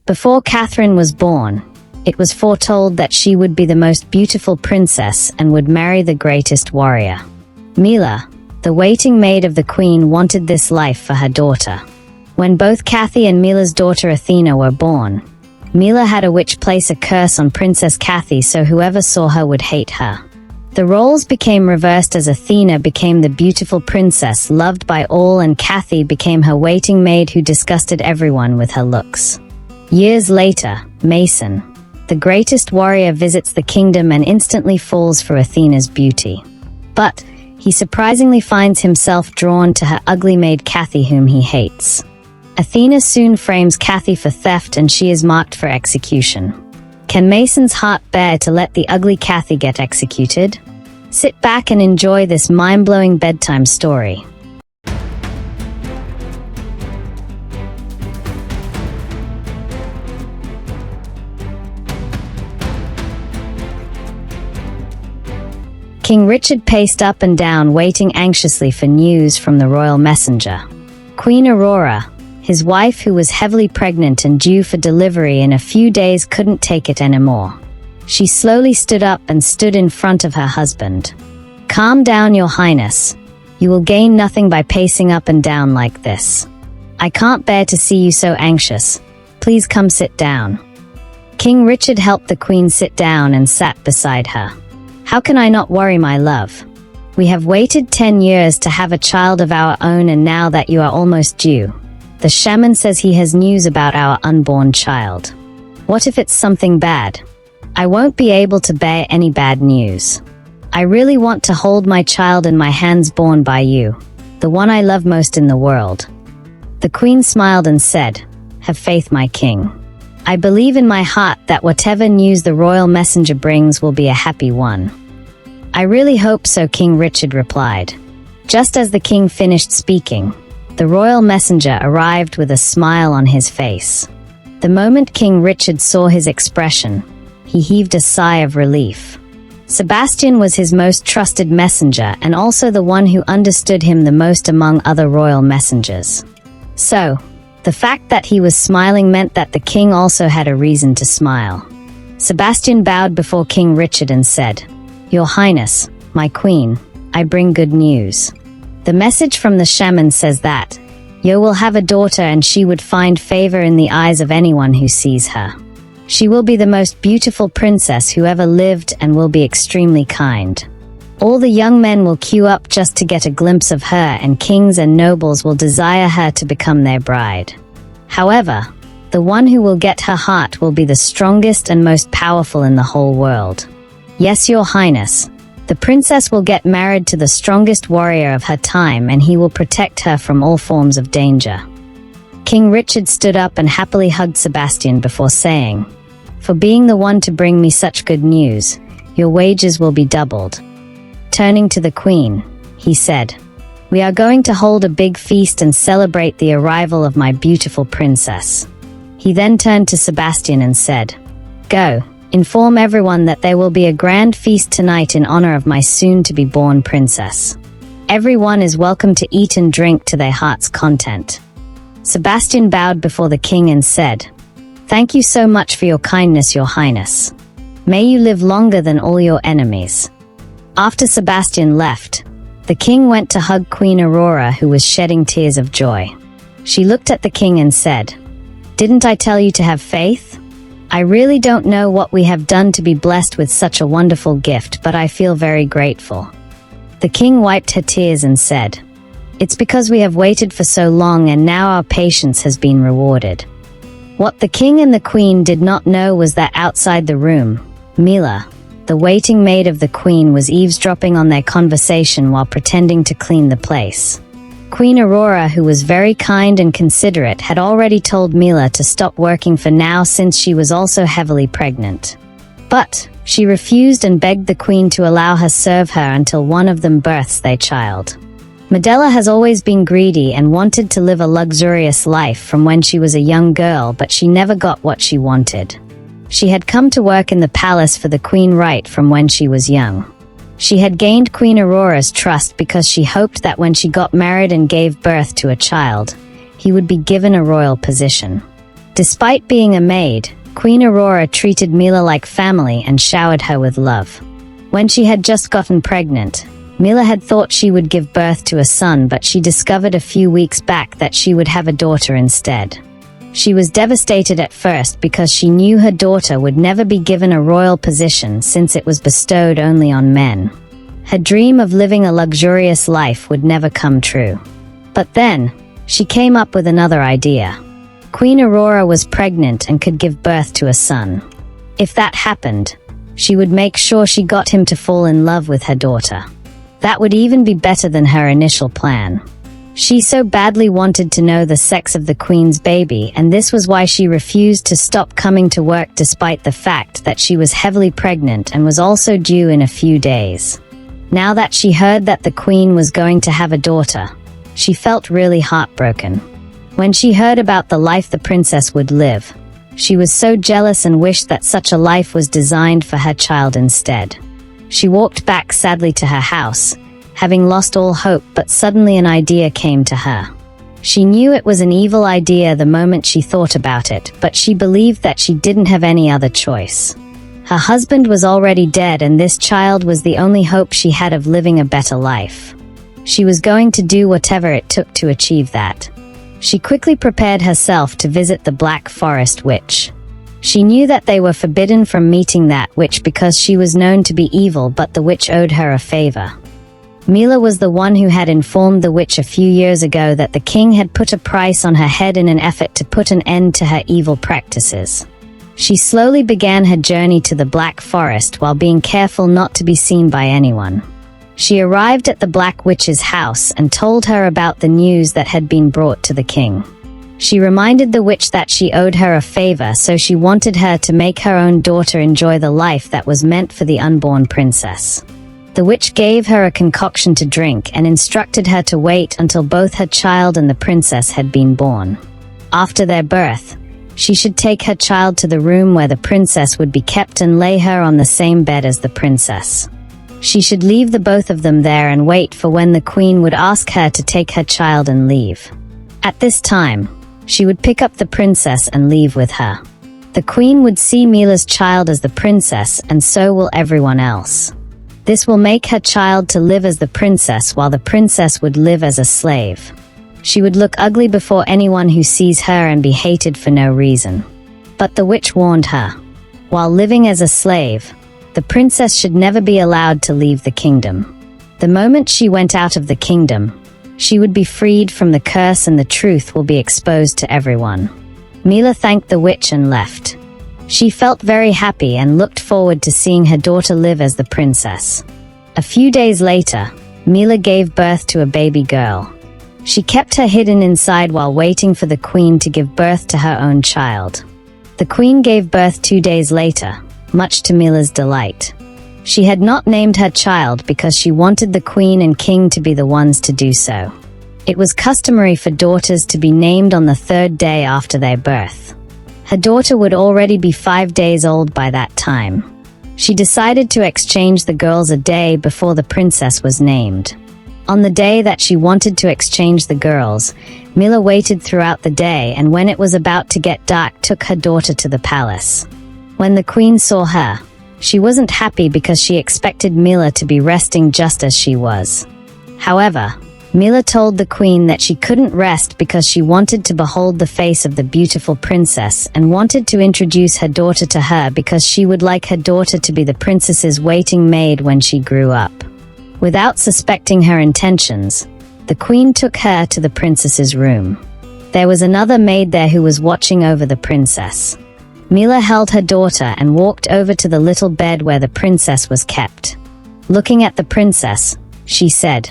Before Catherine was born, it was foretold that she would be the most beautiful princess and would marry the greatest warrior. Meela, the waiting maid of the queen, wanted this life for her daughter. When both Cathy and Meela's daughter Athena were born, Meela had a witch place a curse on Princess Cathy so whoever saw her would hate her. The roles became reversed as Athena became the beautiful princess loved by all and Cathy became her waiting maid who disgusted everyone with her looks. Years later, Mason, the greatest warrior, visits the kingdom and instantly falls for Athena's beauty. But he surprisingly finds himself drawn to her ugly maid Cathy, whom he hates. Athena soon frames Cathy for theft and she is marked for execution. Can Mason's heart bear to let the ugly Cathy get executed? Sit back and enjoy this mind-blowing bedtime story. King Richard paced up and down, waiting anxiously for news from the royal messenger. Queen Aurora, his wife, who was heavily pregnant and due for delivery in a few days, couldn't take it anymore. She slowly stood up and stood in front of her husband. "Calm down, Your Highness. You will gain nothing by pacing up and down like this. I can't bear to see you so anxious. Please come sit down." King Richard helped the queen sit down and sat beside her. "How can I not worry, my love? We have waited 10 years to have a child of our own, and now that you are almost due, the shaman says he has news about our unborn child. What if it's something bad? I won't be able to bear any bad news. I really want to hold my child in my hands, born by you, the one I love most in the world." The queen smiled and said, "Have faith, my king. I believe in my heart that whatever news the royal messenger brings will be a happy one." "I really hope so," King Richard replied. Just as the king finished speaking, the royal messenger arrived with a smile on his face. The moment King Richard saw his expression, he heaved a sigh of relief. Sebastian was his most trusted messenger and also the one who understood him the most among other royal messengers. So, the fact that he was smiling meant that the king also had a reason to smile. Sebastian bowed before King Richard and said, "Your Highness, my queen, I bring good news. The message from the shaman says that you will have a daughter and she would find favor in the eyes of anyone who sees her. She will be the most beautiful princess who ever lived and will be extremely kind. All the young men will queue up just to get a glimpse of her, and kings and nobles will desire her to become their bride. However, the one who will get her heart will be the strongest and most powerful in the whole world. Yes, Your Highness, the princess will get married to the strongest warrior of her time and he will protect her from all forms of danger." King Richard stood up and happily hugged Sebastian before saying, "For being the one to bring me such good news, your wages will be doubled." Turning to the queen, he said, "We are going to hold a big feast and celebrate the arrival of my beautiful princess." He then turned to Sebastian and said, "Go, inform everyone that there will be a grand feast tonight in honor of my soon-to-be-born princess. Everyone is welcome to eat and drink to their heart's content." Sebastian bowed before the king and said, "Thank you so much for your kindness, Your Highness. May you live longer than all your enemies." After Sebastian left, the king went to hug Queen Aurora, who was shedding tears of joy. She looked at the king and said, "Didn't I tell you to have faith? I really don't know what we have done to be blessed with such a wonderful gift, but I feel very grateful." The king wiped her tears and said, "It's because we have waited for so long and now our patience has been rewarded." What the king and the queen did not know was that outside the room, Meela, the waiting maid of the queen, was eavesdropping on their conversation while pretending to clean the place. Queen Aurora, who was very kind and considerate, had already told Meela to stop working for now since she was also heavily pregnant. But she refused and begged the queen to allow her serve her until one of them births their child. Medela has always been greedy and wanted to live a luxurious life from when she was a young girl, but she never got what she wanted. She had come to work in the palace for the queen right from when she was young. She had gained Queen Aurora's trust because she hoped that when she got married and gave birth to a child, he would be given a royal position. Despite being a maid, Queen Aurora treated Meela like family and showered her with love. When she had just gotten pregnant, Meela had thought she would give birth to a son, but she discovered a few weeks back that she would have a daughter instead. She was devastated at first because she knew her daughter would never be given a royal position since it was bestowed only on men. Her dream of living a luxurious life would never come true. But then, she came up with another idea. Queen Aurora was pregnant and could give birth to a son. If that happened, she would make sure she got him to fall in love with her daughter. That would even be better than her initial plan. She so badly wanted to know the sex of the queen's baby, and this was why she refused to stop coming to work despite the fact that she was heavily pregnant and was also due in a few days. Now that she heard that the queen was going to have a daughter, she felt really heartbroken. When she heard about the life the princess would live, she was so jealous and wished that such a life was designed for her child instead. She walked back sadly to her house, having lost all hope, but suddenly an idea came to her. She knew it was an evil idea the moment she thought about it, but she believed that she didn't have any other choice. Her husband was already dead, and this child was the only hope she had of living a better life. She was going to do whatever it took to achieve that. She quickly prepared herself to visit the Black Forest Witch. She knew that they were forbidden from meeting that witch because she was known to be evil, but the witch owed her a favor. Meela was the one who had informed the witch a few years ago that the king had put a price on her head in an effort to put an end to her evil practices. She slowly began her journey to the Black Forest while being careful not to be seen by anyone. She arrived at the Black Witch's house and told her about the news that had been brought to the king. She reminded the witch that she owed her a favor, so she wanted her to make her own daughter enjoy the life that was meant for the unborn princess. The witch gave her a concoction to drink and instructed her to wait until both her child and the princess had been born. After their birth, she should take her child to the room where the princess would be kept and lay her on the same bed as the princess. She should leave the both of them there and wait for when the queen would ask her to take her child and leave. At this time, she would pick up the princess and leave with her. The queen would see Meela's child as the princess, and so will everyone else. This will make her child to live as the princess, while the princess would live as a slave. She would look ugly before anyone who sees her and be hated for no reason. But the witch warned her. While living as a slave, the princess should never be allowed to leave the kingdom. The moment she went out of the kingdom, she would be freed from the curse and the truth will be exposed to everyone. Meela thanked the witch and left. She felt very happy and looked forward to seeing her daughter live as the princess. A few days later, Meela gave birth to a baby girl. She kept her hidden inside while waiting for the queen to give birth to her own child. The queen gave birth 2 days later, much to Meela's delight. She had not named her child because she wanted the queen and king to be the ones to do so. It was customary for daughters to be named on the 3rd day after their birth. Her daughter would already be 5 days old by that time. She decided to exchange the girls a day before the princess was named. On the day that she wanted to exchange the girls, Meela waited throughout the day, and when it was about to get dark, took her daughter to the palace. When the queen saw her, she wasn't happy because she expected Meela to be resting just as she was. However, Meela told the queen that she couldn't rest because she wanted to behold the face of the beautiful princess and wanted to introduce her daughter to her because she would like her daughter to be the princess's waiting maid when she grew up. Without suspecting her intentions, the queen took her to the princess's room. There was another maid there who was watching over the princess. Meela held her daughter and walked over to the little bed where the princess was kept. Looking at the princess, she said,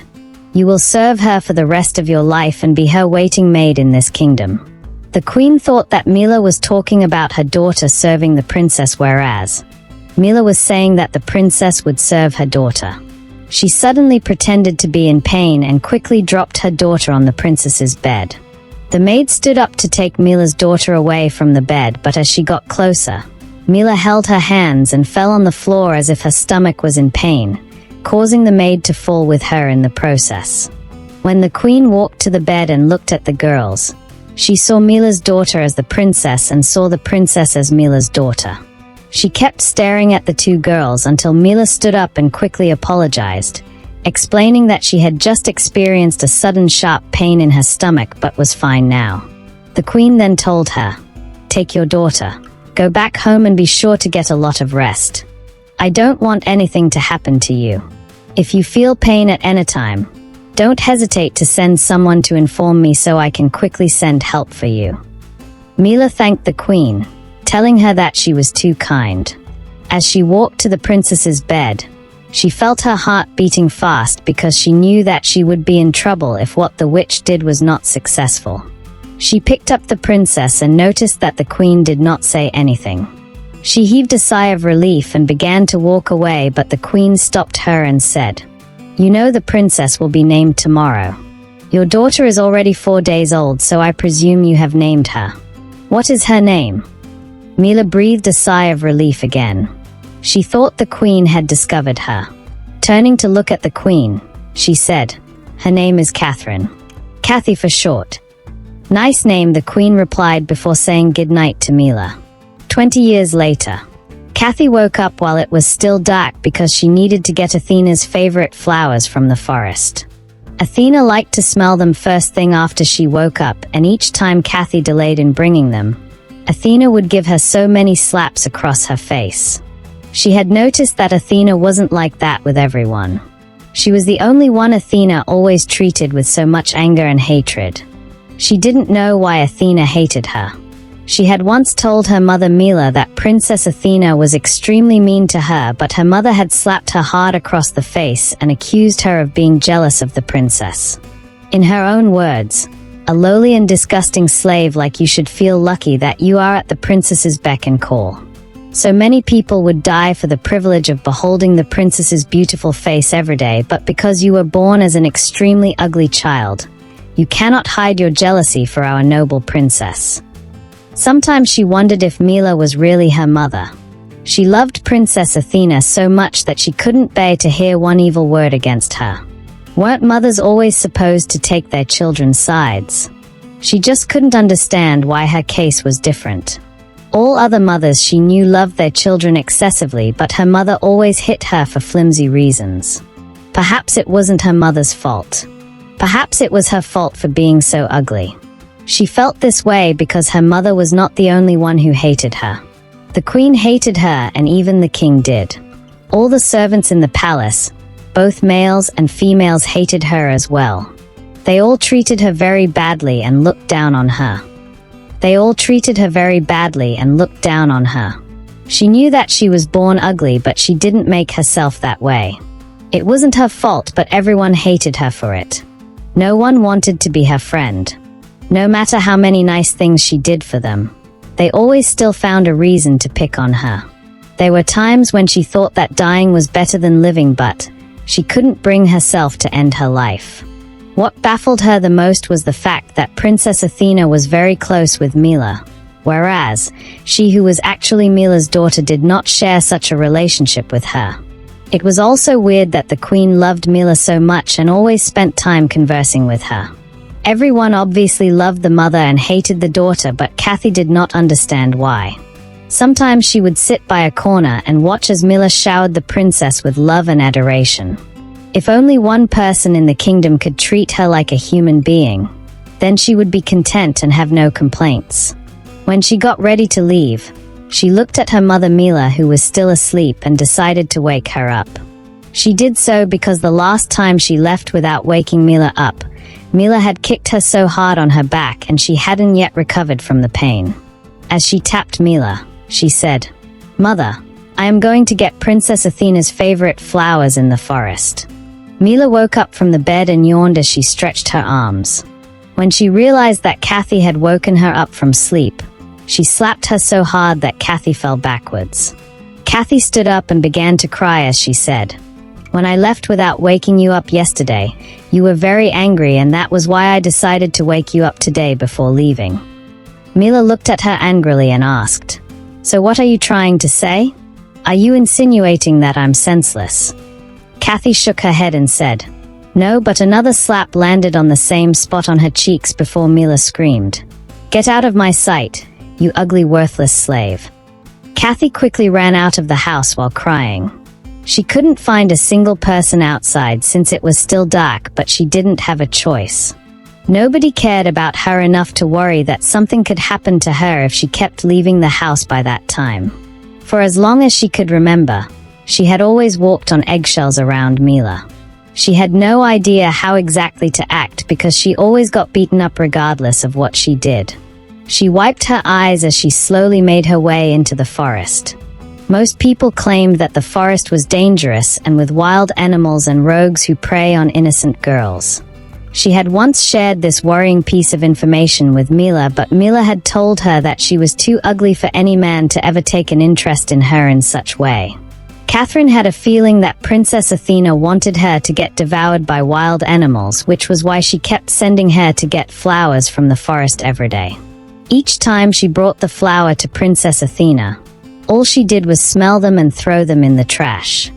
"You will serve her for the rest of your life and be her waiting maid in this kingdom." The queen thought that Meela was talking about her daughter serving the princess, whereas Meela was saying that the princess would serve her daughter. She suddenly pretended to be in pain and quickly dropped her daughter on the princess's bed. The maid stood up to take Meela's daughter away from the bed, but as she got closer, Meela held her hands and fell on the floor as if her stomach was in pain, causing the maid to fall with her in the process. When the queen walked to the bed and looked at the girls, She saw Meela's daughter as the princess and saw the princess as Meela's daughter. She kept staring at the two girls until Meela stood up and quickly apologized, explaining that she had just experienced a sudden sharp pain in her stomach but was fine now. The queen then told her, "Take your daughter. Go back home and be sure to get a lot of rest. I don't want anything to happen to you. If you feel pain at any time, don't hesitate to send someone to inform me so I can quickly send help for you." Meela thanked the queen, telling her that she was too kind. As she walked to the princess's bed, she felt her heart beating fast because she knew that she would be in trouble if what the witch did was not successful. She picked up the princess and noticed that the queen did not say anything. She heaved a sigh of relief and began to walk away, but the queen stopped her and said, "You know the princess will be named tomorrow. Your daughter is already 4 days old, so I presume you have named her. What is her name?" Meela breathed a sigh of relief again. She thought the queen had discovered her. Turning to look at the queen, she said, "Her name is Catherine. Kathy for short." "Nice name," the queen replied before saying goodnight to Meela. 20 years later, Kathy woke up while it was still dark because she needed to get Athena's favorite flowers from the forest. Athena liked to smell them first thing after she woke up, and each time Kathy delayed in bringing them, Athena would give her so many slaps across her face. She had noticed that Athena wasn't like that with everyone. She was the only one Athena always treated with so much anger and hatred. She didn't know why Athena hated her. She had once told her mother Meela that Princess Athena was extremely mean to her, but her mother had slapped her hard across the face and accused her of being jealous of the princess. In her own words, "A lowly and disgusting slave like you should feel lucky that you are at the princess's beck and call. So many people would die for the privilege of beholding the princess's beautiful face every day, but because you were born as an extremely ugly child, you cannot hide your jealousy for our noble princess." Sometimes she wondered if Meela was really her mother. She loved Princess Athena so much that she couldn't bear to hear one evil word against her. Weren't mothers always supposed to take their children's sides? She just couldn't understand why her case was different. All other mothers she knew loved their children excessively, but her mother always hit her for flimsy reasons. Perhaps it wasn't her mother's fault. Perhaps it was her fault for being so ugly. She felt this way because her mother was not the only one who hated her. The queen hated her, and even the king did. All the servants in the palace, both males and females, hated her as well. They all treated her very badly and looked down on her. She knew that she was born ugly, but she didn't make herself that way. It wasn't her fault, but everyone hated her for it. No one wanted to be her friend. No matter how many nice things she did for them, they always still found a reason to pick on her. There were times when she thought that dying was better than living, but she couldn't bring herself to end her life. What baffled her the most was the fact that Princess Athena was very close with Meela, whereas she, who was actually Meela's daughter, did not share such a relationship with her. It was also weird that the queen loved Meela so much and always spent time conversing with her. Everyone obviously loved the mother and hated the daughter, but Kathy did not understand why. Sometimes she would sit by a corner and watch as Meela showered the princess with love and adoration. If only one person in the kingdom could treat her like a human being, then she would be content and have no complaints. When she got ready to leave, she looked at her mother Meela, who was still asleep, and decided to wake her up. She did so because the last time she left without waking Meela up, Meela had kicked her so hard on her back and she hadn't yet recovered from the pain. As she tapped Meela, she said, "Mother, I am going to get Princess Athena's favorite flowers in the forest." Meela woke up from the bed and yawned as she stretched her arms. When she realized that Kathy had woken her up from sleep, she slapped her so hard that Kathy fell backwards. Kathy stood up and began to cry as she said, "When I left without waking you up yesterday, you were very angry, and that was why I decided to wake you up today before leaving." Meela looked at her angrily and asked, "So what are you trying to say? Are you insinuating that I'm senseless?" Kathy shook her head and said, "No," but another slap landed on the same spot on her cheeks before Meela screamed, "Get out of my sight, you ugly worthless slave." Kathy quickly ran out of the house while crying. She couldn't find a single person outside since it was still dark, but she didn't have a choice. Nobody cared about her enough to worry that something could happen to her if she kept leaving the house by that time. For as long as she could remember, she had always walked on eggshells around Meela. She had no idea how exactly to act because she always got beaten up regardless of what she did. She wiped her eyes as she slowly made her way into the forest. Most people claimed that the forest was dangerous and with wild animals and rogues who prey on innocent girls. She had once shared this worrying piece of information with Meela, but Meela had told her that she was too ugly for any man to ever take an interest in her in such way. Catherine had a feeling that Princess Athena wanted her to get devoured by wild animals, which was why she kept sending her to get flowers from the forest every day. Each time she brought the flower to Princess Athena, all she did was smell them and throw them in the trash.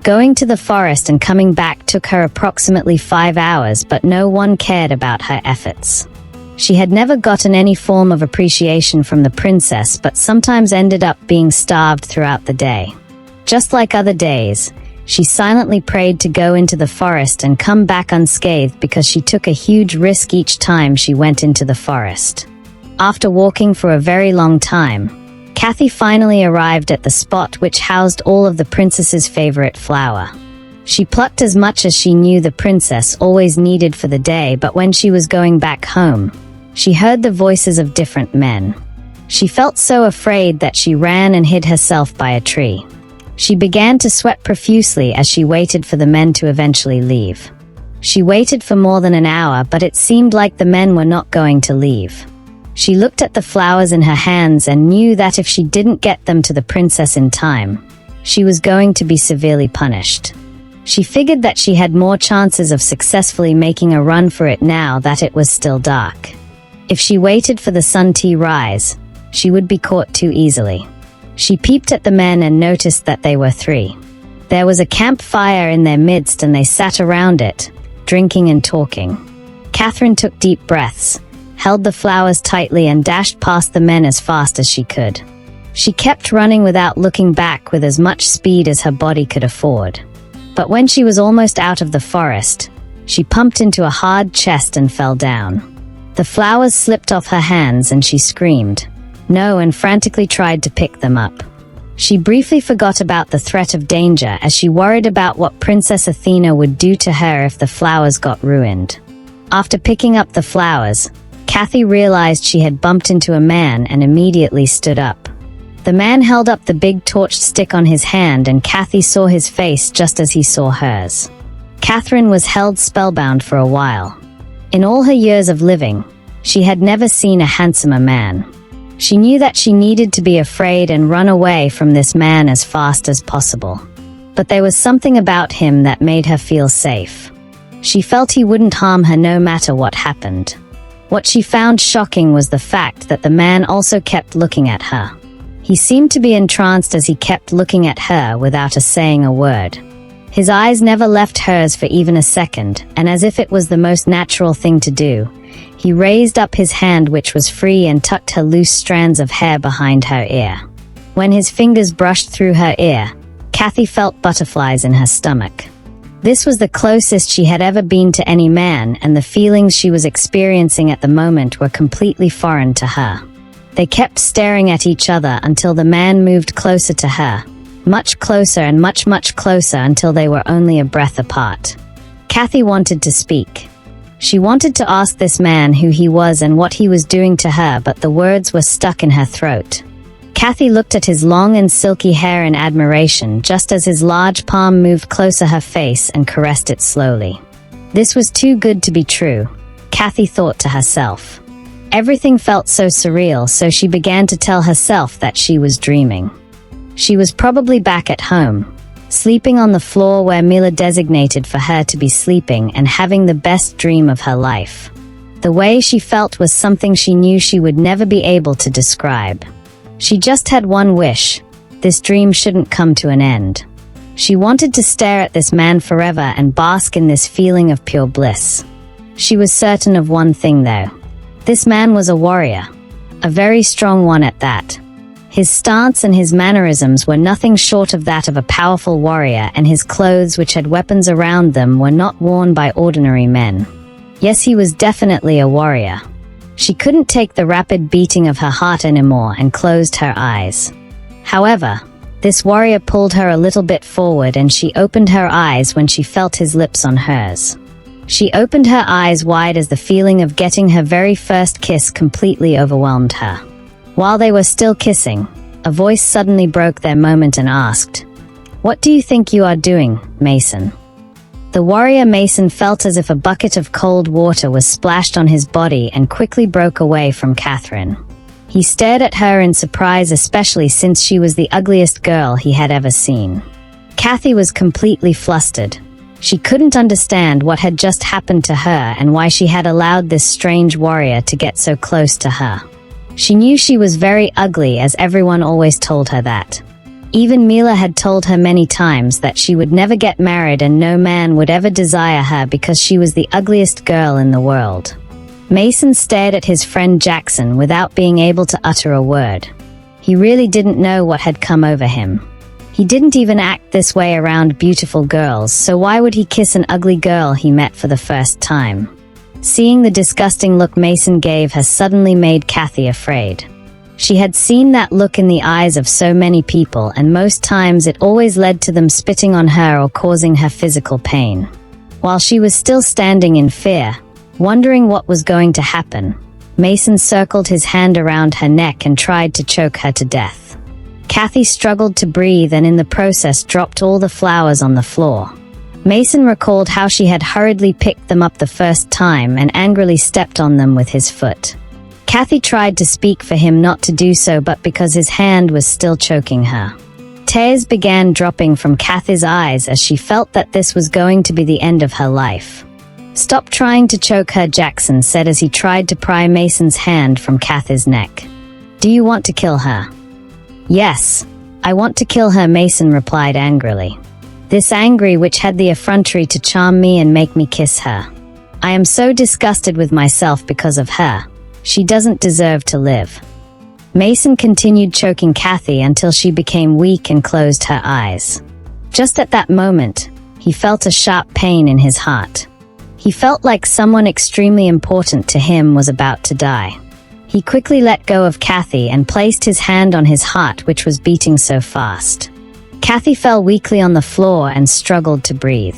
Going to the forest and coming back took her approximately 5 hours, but no one cared about her efforts. She had never gotten any form of appreciation from the princess, but sometimes ended up being starved throughout the day. Just like other days, she silently prayed to go into the forest and come back unscathed because she took a huge risk each time she went into the forest. After walking for a very long time, Kathy finally arrived at the spot which housed all of the princess's favorite flower. She plucked as much as she knew the princess always needed for the day, but when she was going back home, she heard the voices of different men. She felt so afraid that she ran and hid herself by a tree. She began to sweat profusely as she waited for the men to eventually leave. She waited for more than an hour, but it seemed like the men were not going to leave. She looked at the flowers in her hands and knew that if she didn't get them to the princess in time, she was going to be severely punished. She figured that she had more chances of successfully making a run for it now that it was still dark. If she waited for the sun to rise, she would be caught too easily. She peeped at the men and noticed that they were 3. There was a campfire in their midst and they sat around it, drinking and talking. Catherine took deep breaths, held the flowers tightly and dashed past the men as fast as she could. She kept running without looking back with as much speed as her body could afford. But when she was almost out of the forest, she pumped into a hard chest and fell down. The flowers slipped off her hands and she screamed, "No," and frantically tried to pick them up. She briefly forgot about the threat of danger as she worried about what Princess Athena would do to her if the flowers got ruined. After picking up the flowers, Kathy realized she had bumped into a man and immediately stood up. The man held up the big torched stick on his hand and Kathy saw his face just as he saw hers. Catherine was held spellbound for a while. In all her years of living, she had never seen a handsomer man. She knew that she needed to be afraid and run away from this man as fast as possible. But there was something about him that made her feel safe. She felt he wouldn't harm her no matter what happened. What she found shocking was the fact that the man also kept looking at her. He seemed to be entranced as he kept looking at her without saying a word. His eyes never left hers for even a second, and as if it was the most natural thing to do, he raised up his hand which was free and tucked her loose strands of hair behind her ear. When his fingers brushed through her ear, Kathy felt butterflies in her stomach. This was the closest she had ever been to any man, and the feelings she was experiencing at the moment were completely foreign to her. They kept staring at each other until the man moved closer to her, much closer and much closer until they were only a breath apart. Kathy wanted to speak. She wanted to ask this man who he was and what he was doing to her, but the words were stuck in her throat. Kathy looked at his long and silky hair in admiration just as his large palm moved closer her face and caressed it slowly. This was too good to be true, Kathy thought to herself. Everything felt so surreal, so she began to tell herself that she was dreaming. She was probably back at home, sleeping on the floor where Meela designated for her to be sleeping and having the best dream of her life. The way she felt was something she knew she would never be able to describe. She just had one wish: this dream shouldn't come to an end. She wanted to stare at this man forever and bask in this feeling of pure bliss. She was certain of one thing though. This man was a warrior. a very strong one at that. His stance and his mannerisms were nothing short of that of a powerful warrior, and his clothes, which had weapons around them, were not worn by ordinary men. Yes, he was definitely a warrior. She couldn't take the rapid beating of her heart anymore and closed her eyes. However, this warrior pulled her a little bit forward, and she opened her eyes when she felt his lips on hers. She opened her eyes wide as the feeling of getting her very first kiss completely overwhelmed her. While they were still kissing, a voice suddenly broke their moment and asked, "What do you think you are doing, Mason?" The warrior Mason felt as if a bucket of cold water was splashed on his body and quickly broke away from Catherine. He stared at her in surprise, especially since she was the ugliest girl he had ever seen. Kathy was completely flustered. She couldn't understand what had just happened to her and why she had allowed this strange warrior to get so close to her. She knew she was very ugly, as everyone always told her that. Even Meela had told her many times that she would never get married and no man would ever desire her because she was the ugliest girl in the world. Mason stared at his friend Jackson without being able to utter a word. He really didn't know what had come over him. He didn't even act this way around beautiful girls, so why would he kiss an ugly girl he met for the first time? Seeing the disgusting look Mason gave her suddenly made Kathy afraid. She had seen that look in the eyes of so many people, and most times it always led to them spitting on her or causing her physical pain. While she was still standing in fear, wondering what was going to happen, Mason circled his hand around her neck and tried to choke her to death. Kathy struggled to breathe and in the process dropped all the flowers on the floor. Mason recalled how she had hurriedly picked them up the first time and angrily stepped on them with his foot. Kathy tried to speak for him not to do so, but because his hand was still choking her. Tears began dropping from Kathy's eyes as she felt that this was going to be the end of her life. "Stop trying to choke her," Jackson said as he tried to pry Mason's hand from Kathy's neck. "Do you want to kill her?" "Yes, I want to kill her," Mason replied angrily. "This angry witch had the effrontery to charm me and make me kiss her. I am so disgusted with myself because of her. She doesn't deserve to live." Mason continued choking Kathy until she became weak and closed her eyes. Just at that moment, he felt a sharp pain in his heart. He felt like someone extremely important to him was about to die. He quickly let go of Kathy and placed his hand on his heart, which was beating so fast. Kathy fell weakly on the floor and struggled to breathe.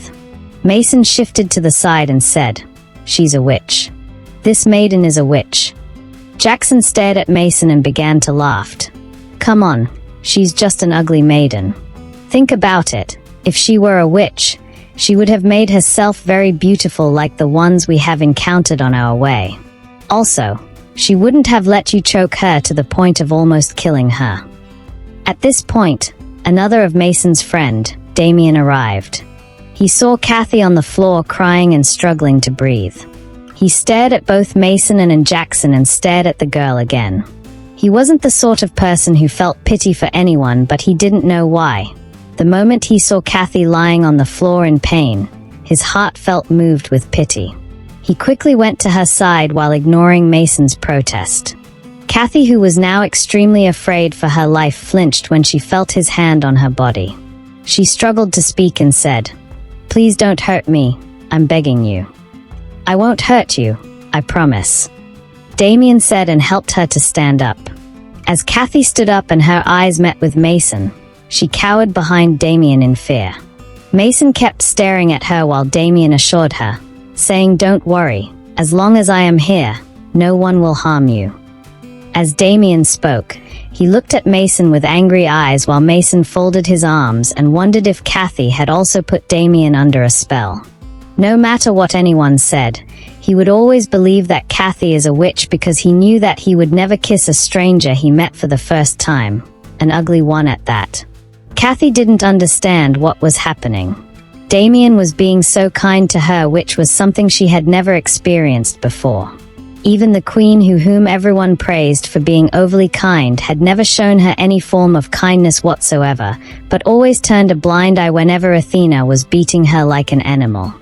Mason shifted to the side and said, "She's a witch. This maiden is a witch." Jackson stared at Mason and began to laugh. "Come on, she's just an ugly maiden. Think about it. If she were a witch, she would have made herself very beautiful like the ones we have encountered on our way. Also, she wouldn't have let you choke her to the point of almost killing her." At this point, another of Mason's friend, Damian, arrived. He saw Kathy on the floor crying and struggling to breathe. He stared at both Mason and Jackson and stared at the girl again. He wasn't the sort of person who felt pity for anyone, but he didn't know why. The moment he saw Kathy lying on the floor in pain, his heart felt moved with pity. He quickly went to her side while ignoring Mason's protest. Kathy, who was now extremely afraid for her life, flinched when she felt his hand on her body. She struggled to speak and said, "Please don't hurt me, I'm begging you." "I won't hurt you, I promise," Damian said and helped her to stand up. As Kathy stood up and her eyes met with Mason, she cowered behind Damian in fear. Mason kept staring at her while Damian assured her, saying, "Don't worry, as long as I am here, no one will harm you." As Damian spoke, he looked at Mason with angry eyes while Mason folded his arms and wondered if Kathy had also put Damian under a spell. No matter what anyone said, he would always believe that Kathy is a witch because he knew that he would never kiss a stranger he met for the first time, an ugly one at that. Kathy didn't understand what was happening. Damian was being so kind to her, which was something she had never experienced before. Even the queen, whom everyone praised for being overly kind, had never shown her any form of kindness whatsoever, but always turned a blind eye whenever Athena was beating her like an animal.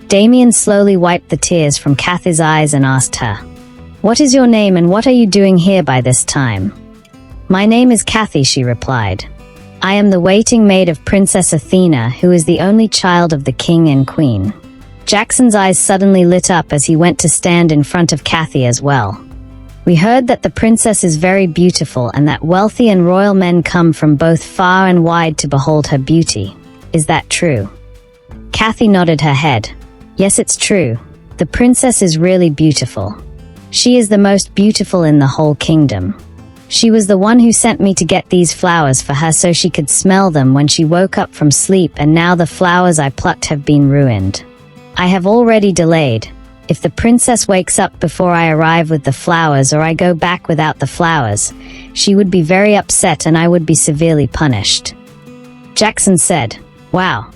Damian slowly wiped the tears from Kathy's eyes and asked her, "What is your name and what are you doing here by this time?" "My name is Kathy," she replied. "I am the waiting maid of Princess Athena, who is the only child of the king and queen." Jackson's eyes suddenly lit up as he went to stand in front of Kathy as well. "We heard that the princess is very beautiful and that wealthy and royal men come from both far and wide to behold her beauty. Is that true?" Kathy nodded her head. "Yes, it's true. The princess is really beautiful. She is the most beautiful in the whole kingdom. She was the one who sent me to get these flowers for her so she could smell them when she woke up from sleep, and now the flowers I plucked have been ruined. I have already delayed. If the princess wakes up before I arrive with the flowers, or I go back without the flowers, she would be very upset and I would be severely punished." Jackson said, "Wow.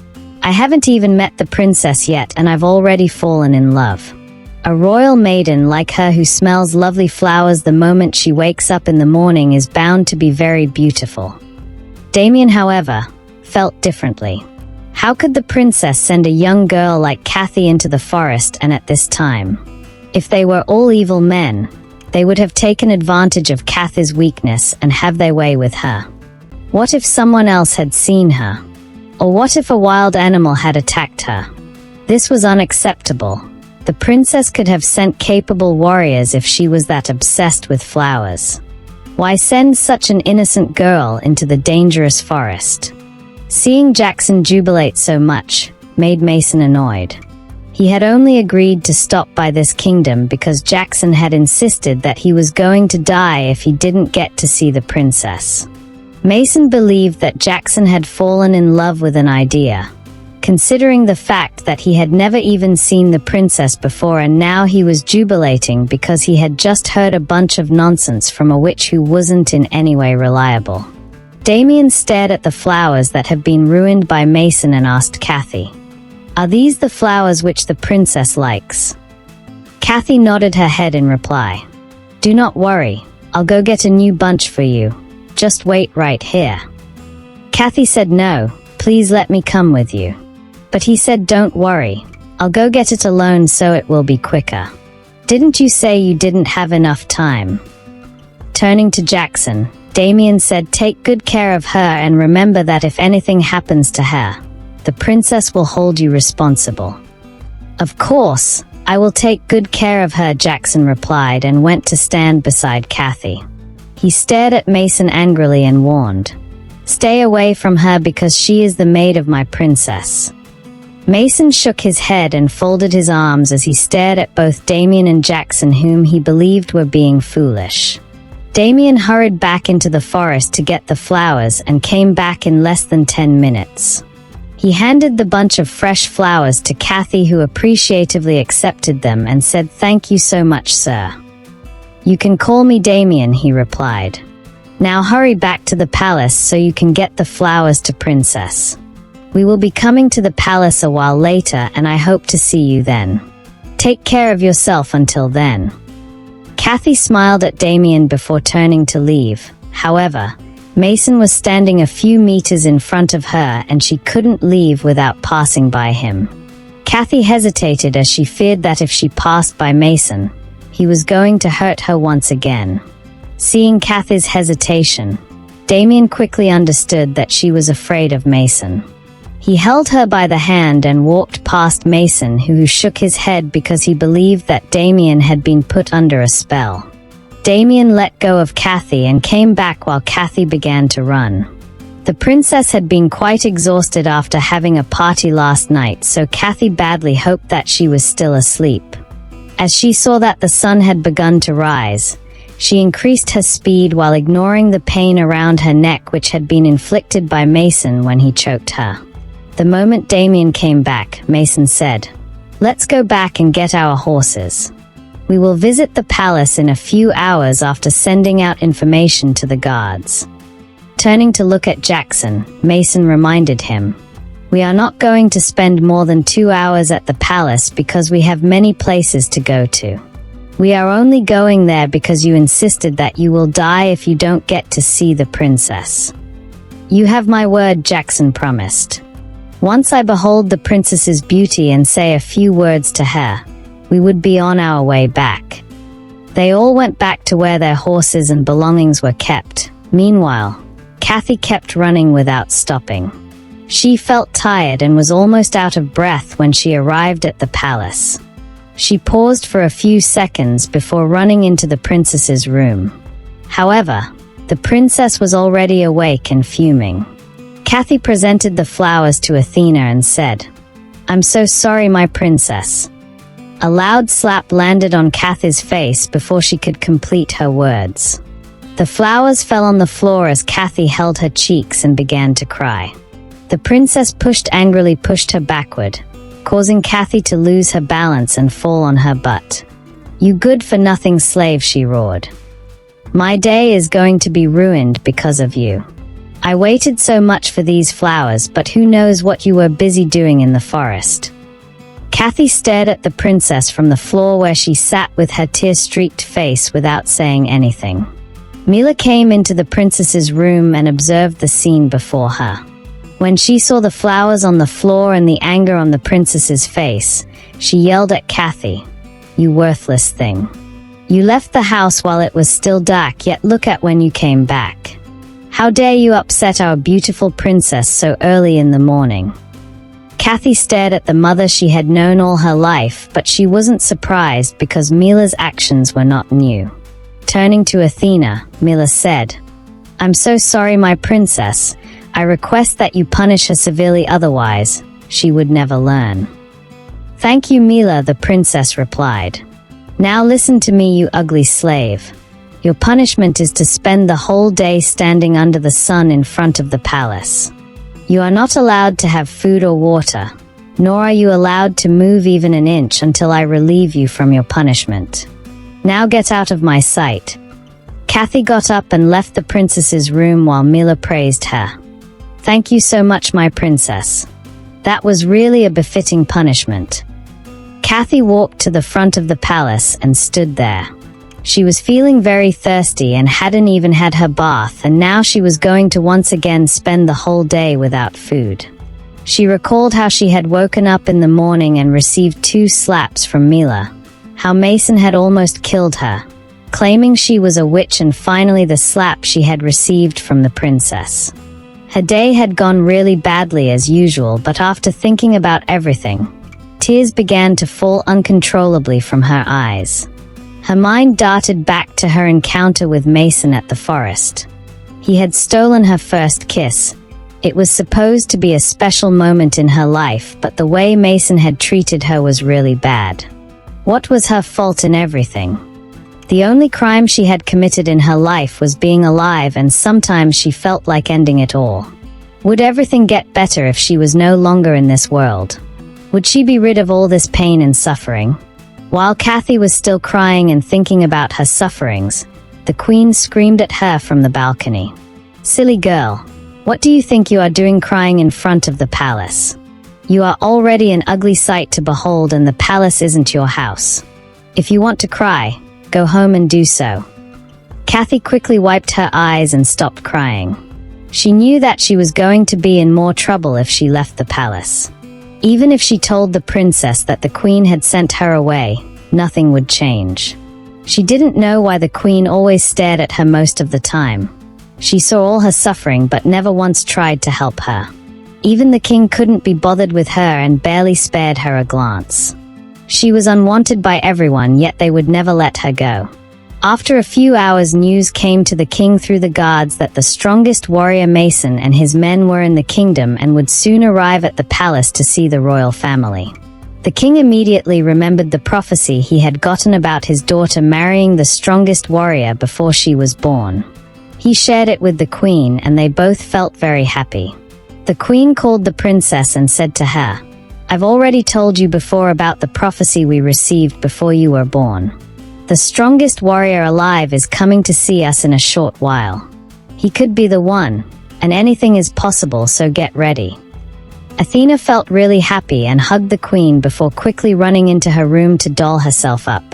I haven't even met the princess yet and I've already fallen in love. A royal maiden like her who smells lovely flowers the moment she wakes up in the morning is bound to be very beautiful." Damian, however, felt differently. How could the princess send a young girl like Kathy into the forest and at this time? If they were all evil men, they would have taken advantage of Kathy's weakness and have their way with her. What if someone else had seen her? Or what if a wild animal had attacked her? This was unacceptable. The princess could have sent capable warriors if she was that obsessed with flowers. Why send such an innocent girl into the dangerous forest? Seeing Jackson jubilate so much made Mason annoyed. He had only agreed to stop by this kingdom because Jackson had insisted that he was going to die if he didn't get to see the princess. Mason believed that Jackson had fallen in love with an idea, considering the fact that he had never even seen the princess before, and now he was jubilating because he had just heard a bunch of nonsense from a witch who wasn't in any way reliable. Damian stared at the flowers that had been ruined by Mason and asked Kathy, "Are these the flowers which the princess likes?" Kathy nodded her head in reply. "Do not worry, I'll go get a new bunch for you. Just wait right here." Kathy said, "No, please let me come with you." But he said, "Don't worry, I'll go get it alone so it will be quicker. Didn't you say you didn't have enough time?" Turning to Jackson, Damian said, "Take good care of her and remember that if anything happens to her, the princess will hold you responsible." "Of course, I will take good care of her," Jackson replied and went to stand beside Kathy. He stared at Mason angrily and warned, "Stay away from her because she is the maid of my princess." Mason shook his head and folded his arms as he stared at both Damian and Jackson, whom he believed were being foolish. Damian hurried back into the forest to get the flowers and came back in less than 10 minutes. He handed the bunch of fresh flowers to Kathy, who appreciatively accepted them and said, "Thank you so much, sir." "You can call me Damian," he replied. "Now hurry back to the palace so you can get the flowers to Princess. We will be coming to the palace a while later and I hope to see you then. Take care of yourself until then." Kathy smiled at Damian before turning to leave. However, Mason was standing a few meters in front of her and she couldn't leave without passing by him. Kathy hesitated as she feared that if she passed by Mason, he was going to hurt her once again. Seeing Kathy's hesitation, Damian quickly understood that she was afraid of Mason. He held her by the hand and walked past Mason, who shook his head because he believed that Damian had been put under a spell. Damian let go of Kathy and came back while Kathy began to run. The princess had been quite exhausted after having a party last night, so Kathy badly hoped that she was still asleep. As she saw that the sun had begun to rise, she increased her speed while ignoring the pain around her neck which had been inflicted by Mason when he choked her. The moment Damian came back, Mason said, "Let's go back and get our horses. We will visit the palace in a few hours after sending out information to the guards." Turning to look at Jackson, Mason reminded him, "We are not going to spend more than 2 hours at the palace because we have many places to go to. We are only going there because you insisted that you will die if you don't get to see the princess." "You have my word," Jackson promised. "Once I behold the princess's beauty and say a few words to her, we would be on our way back." They all went back to where their horses and belongings were kept. Meanwhile, Kathy kept running without stopping. She felt tired and was almost out of breath when she arrived at the palace. She paused for a few seconds before running into the princess's room. However, the princess was already awake and fuming. Kathy presented the flowers to Athena and said, "I'm so sorry, my princess." A loud slap landed on Kathy's face before she could complete her words. The flowers fell on the floor as Kathy held her cheeks and began to cry. The princess angrily pushed her backward, causing Kathy to lose her balance and fall on her butt. "You good-for-nothing slave," she roared. "My day is going to be ruined because of you. I waited so much for these flowers, but who knows what you were busy doing in the forest." Kathy stared at the princess from the floor where she sat with her tear-streaked face without saying anything. Meela came into the princess's room and observed the scene before her. When she saw the flowers on the floor and the anger on the princess's face, she yelled at Kathy, "You worthless thing. You left the house while it was still dark, yet look at when you came back. How dare you upset our beautiful princess so early in the morning?" Kathy stared at the mother she had known all her life, but she wasn't surprised because Meela's actions were not new. Turning to Athena, Meela said, "I'm so sorry, my princess. I request that you punish her severely, otherwise she would never learn." "Thank you, Meela," the princess replied. "Now listen to me, you ugly slave. Your punishment is to spend the whole day standing under the sun in front of the palace. You are not allowed to have food or water, nor are you allowed to move even an inch until I relieve you from your punishment. Now get out of my sight." Kathy got up and left the princess's room while Meela praised her. "Thank you so much, my princess. That was really a befitting punishment." Kathy walked to the front of the palace and stood there. She was feeling very thirsty and hadn't even had her bath, and now she was going to once again spend the whole day without food. She recalled how she had woken up in the morning and received 2 slaps from Meela, how Mason had almost killed her, claiming she was a witch, and finally the slap she had received from the princess. Her day had gone really badly as usual, but after thinking about everything, tears began to fall uncontrollably from her eyes. Her mind darted back to her encounter with Mason at the forest. He had stolen her first kiss. It was supposed to be a special moment in her life, but the way Mason had treated her was really bad. What was her fault in everything? The only crime she had committed in her life was being alive, and sometimes she felt like ending it all. Would everything get better if she was no longer in this world? Would she be rid of all this pain and suffering? While Kathy was still crying and thinking about her sufferings, the queen screamed at her from the balcony. "Silly girl, what do you think you are doing crying in front of the palace? You are already an ugly sight to behold, and the palace isn't your house. If you want to cry, go home and do so." Kathy quickly wiped her eyes and stopped crying. She knew that she was going to be in more trouble if she left the palace. Even if she told the princess that the queen had sent her away, nothing would change. She didn't know why the queen always stared at her most of the time. She saw all her suffering but never once tried to help her. Even the king couldn't be bothered with her and barely spared her a glance. She was unwanted by everyone, yet they would never let her go. After a few hours, news came to the king through the guards that the strongest warrior Mason and his men were in the kingdom and would soon arrive at the palace to see the royal family. The king immediately remembered the prophecy he had gotten about his daughter marrying the strongest warrior before she was born. He shared it with the queen, and they both felt very happy. The queen called the princess and said to her, "I've already told you before about the prophecy we received before you were born. The strongest warrior alive is coming to see us in a short while. He could be the one, and anything is possible, so get ready." Athena felt really happy and hugged the queen before quickly running into her room to doll herself up.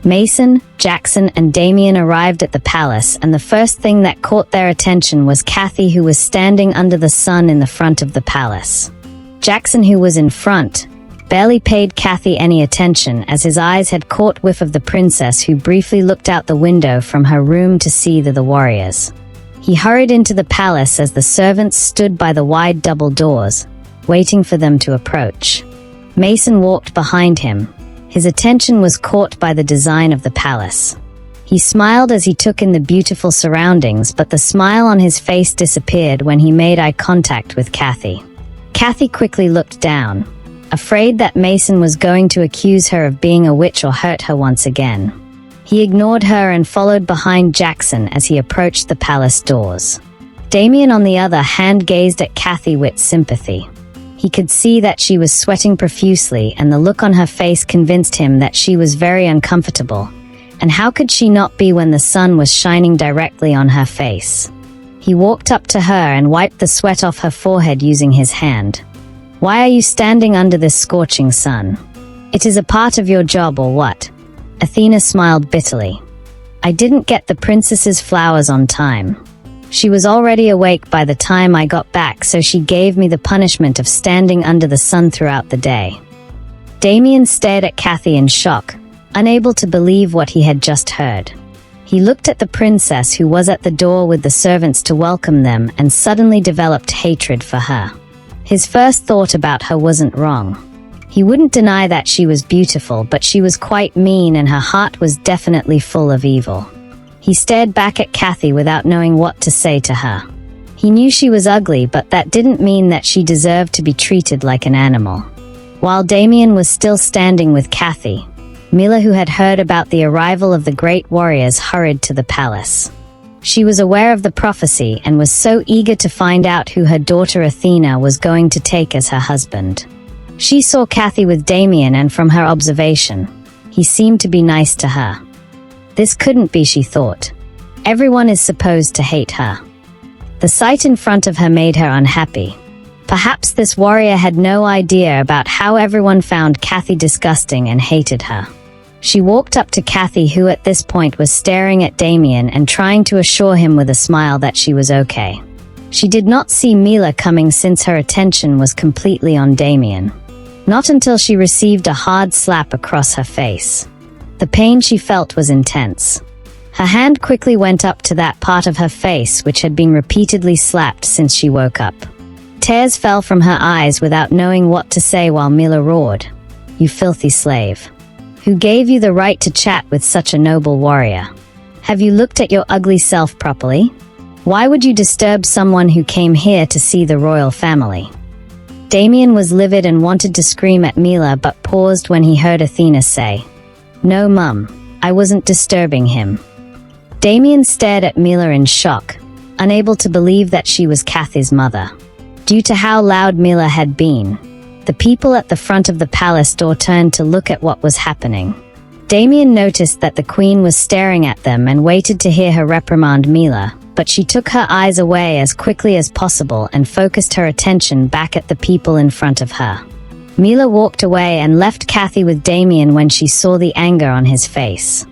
Mason, Jackson, and Damian arrived at the palace, and the first thing that caught their attention was Kathy, who was standing under the sun in the front of the palace. Jackson, who was in front, barely paid Kathy any attention as his eyes had caught whiff of the princess, who briefly looked out the window from her room to see the warriors. He hurried into the palace as the servants stood by the wide double doors, waiting for them to approach. Mason walked behind him. His attention was caught by the design of the palace. He smiled as he took in the beautiful surroundings, but the smile on his face disappeared when he made eye contact with Kathy. Kathy quickly looked down, afraid that Mason was going to accuse her of being a witch or hurt her once again. He ignored her and followed behind Jackson as he approached the palace doors. Damian, on the other hand, gazed at Kathy with sympathy. He could see that she was sweating profusely, and the look on her face convinced him that she was very uncomfortable. And how could she not be when the sun was shining directly on her face? He walked up to her and wiped the sweat off her forehead using his hand. "Why are you standing under this scorching sun? It is a part of your job, or what?" Athena smiled bitterly. "I didn't get the princess's flowers on time. She was already awake by the time I got back, so she gave me the punishment of standing under the sun throughout the day." Damian stared at Kathy in shock, unable to believe what he had just heard. He looked at the princess, who was at the door with the servants to welcome them, and suddenly developed hatred for her. His first thought about her wasn't wrong. He wouldn't deny that she was beautiful, but she was quite mean, and her heart was definitely full of evil. He stared back at Kathy without knowing what to say to her. He knew she was ugly, but that didn't mean that she deserved to be treated like an animal. While Damian was still standing with Kathy, Meela, who had heard about the arrival of the great warriors, hurried to the palace. She was aware of the prophecy and was so eager to find out who her daughter Athena was going to take as her husband. She saw Kathy with Damian, and from her observation, he seemed to be nice to her. This couldn't be, she thought. Everyone is supposed to hate her. The sight in front of her made her unhappy. Perhaps this warrior had no idea about how everyone found Kathy disgusting and hated her. She walked up to Kathy, who at this point was staring at Damian and trying to assure him with a smile that she was okay. She did not see Meela coming, since her attention was completely on Damian. Not until she received a hard slap across her face. The pain she felt was intense. Her hand quickly went up to that part of her face which had been repeatedly slapped since she woke up. Tears fell from her eyes without knowing what to say, while Meela roared, "You filthy slave! Who gave you the right to chat with such a noble warrior? Have you looked at your ugly self properly? Why would you disturb someone who came here to see the royal family?" Damian was livid and wanted to scream at Meela, but paused when he heard Athena say, "No, Mum, I wasn't disturbing him." Damian stared at Meela in shock, unable to believe that she was Kathy's mother. Due to how loud Meela had been, the people at the front of the palace door turned to look at what was happening. Damian noticed that the queen was staring at them and waited to hear her reprimand Meela, but she took her eyes away as quickly as possible and focused her attention back at the people in front of her. Meela walked away and left Kathy with Damian when she saw the anger on his face.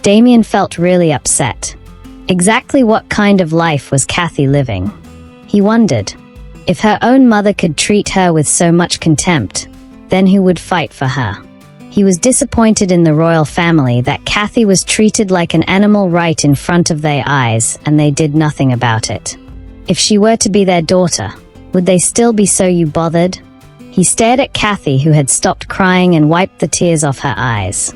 Damian felt really upset. Exactly what kind of life was Kathy living? He wondered. If her own mother could treat her with so much contempt, then who would fight for her? He was disappointed in the royal family that Kathy was treated like an animal right in front of their eyes, and they did nothing about it. If she were to be their daughter, would they still be so bothered? He stared at Kathy, who had stopped crying, and wiped the tears off her eyes.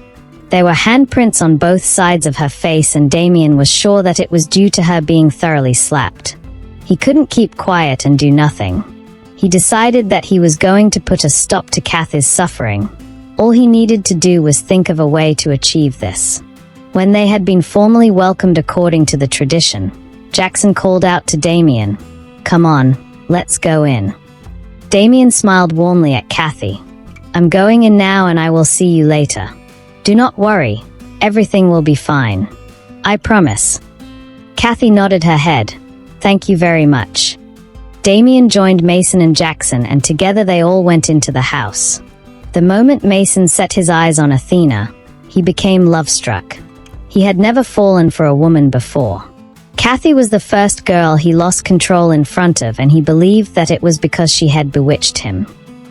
There were handprints on both sides of her face, and Damian was sure that it was due to her being thoroughly slapped. He couldn't keep quiet and do nothing. He decided that he was going to put a stop to Kathy's suffering. All he needed to do was think of a way to achieve this. When they had been formally welcomed according to the tradition, Jackson called out to Damian, "Come on, let's go in." Damian smiled warmly at Kathy. "I'm going in now, and I will see you later. Do not worry, everything will be fine. I promise." Kathy nodded her head. "Thank you very much." Damian joined Mason and Jackson, and together they all went into the house. The moment Mason set his eyes on Athena, he became love-struck. He had never fallen for a woman before. Kathy was the first girl he lost control in front of, and he believed that it was because she had bewitched him.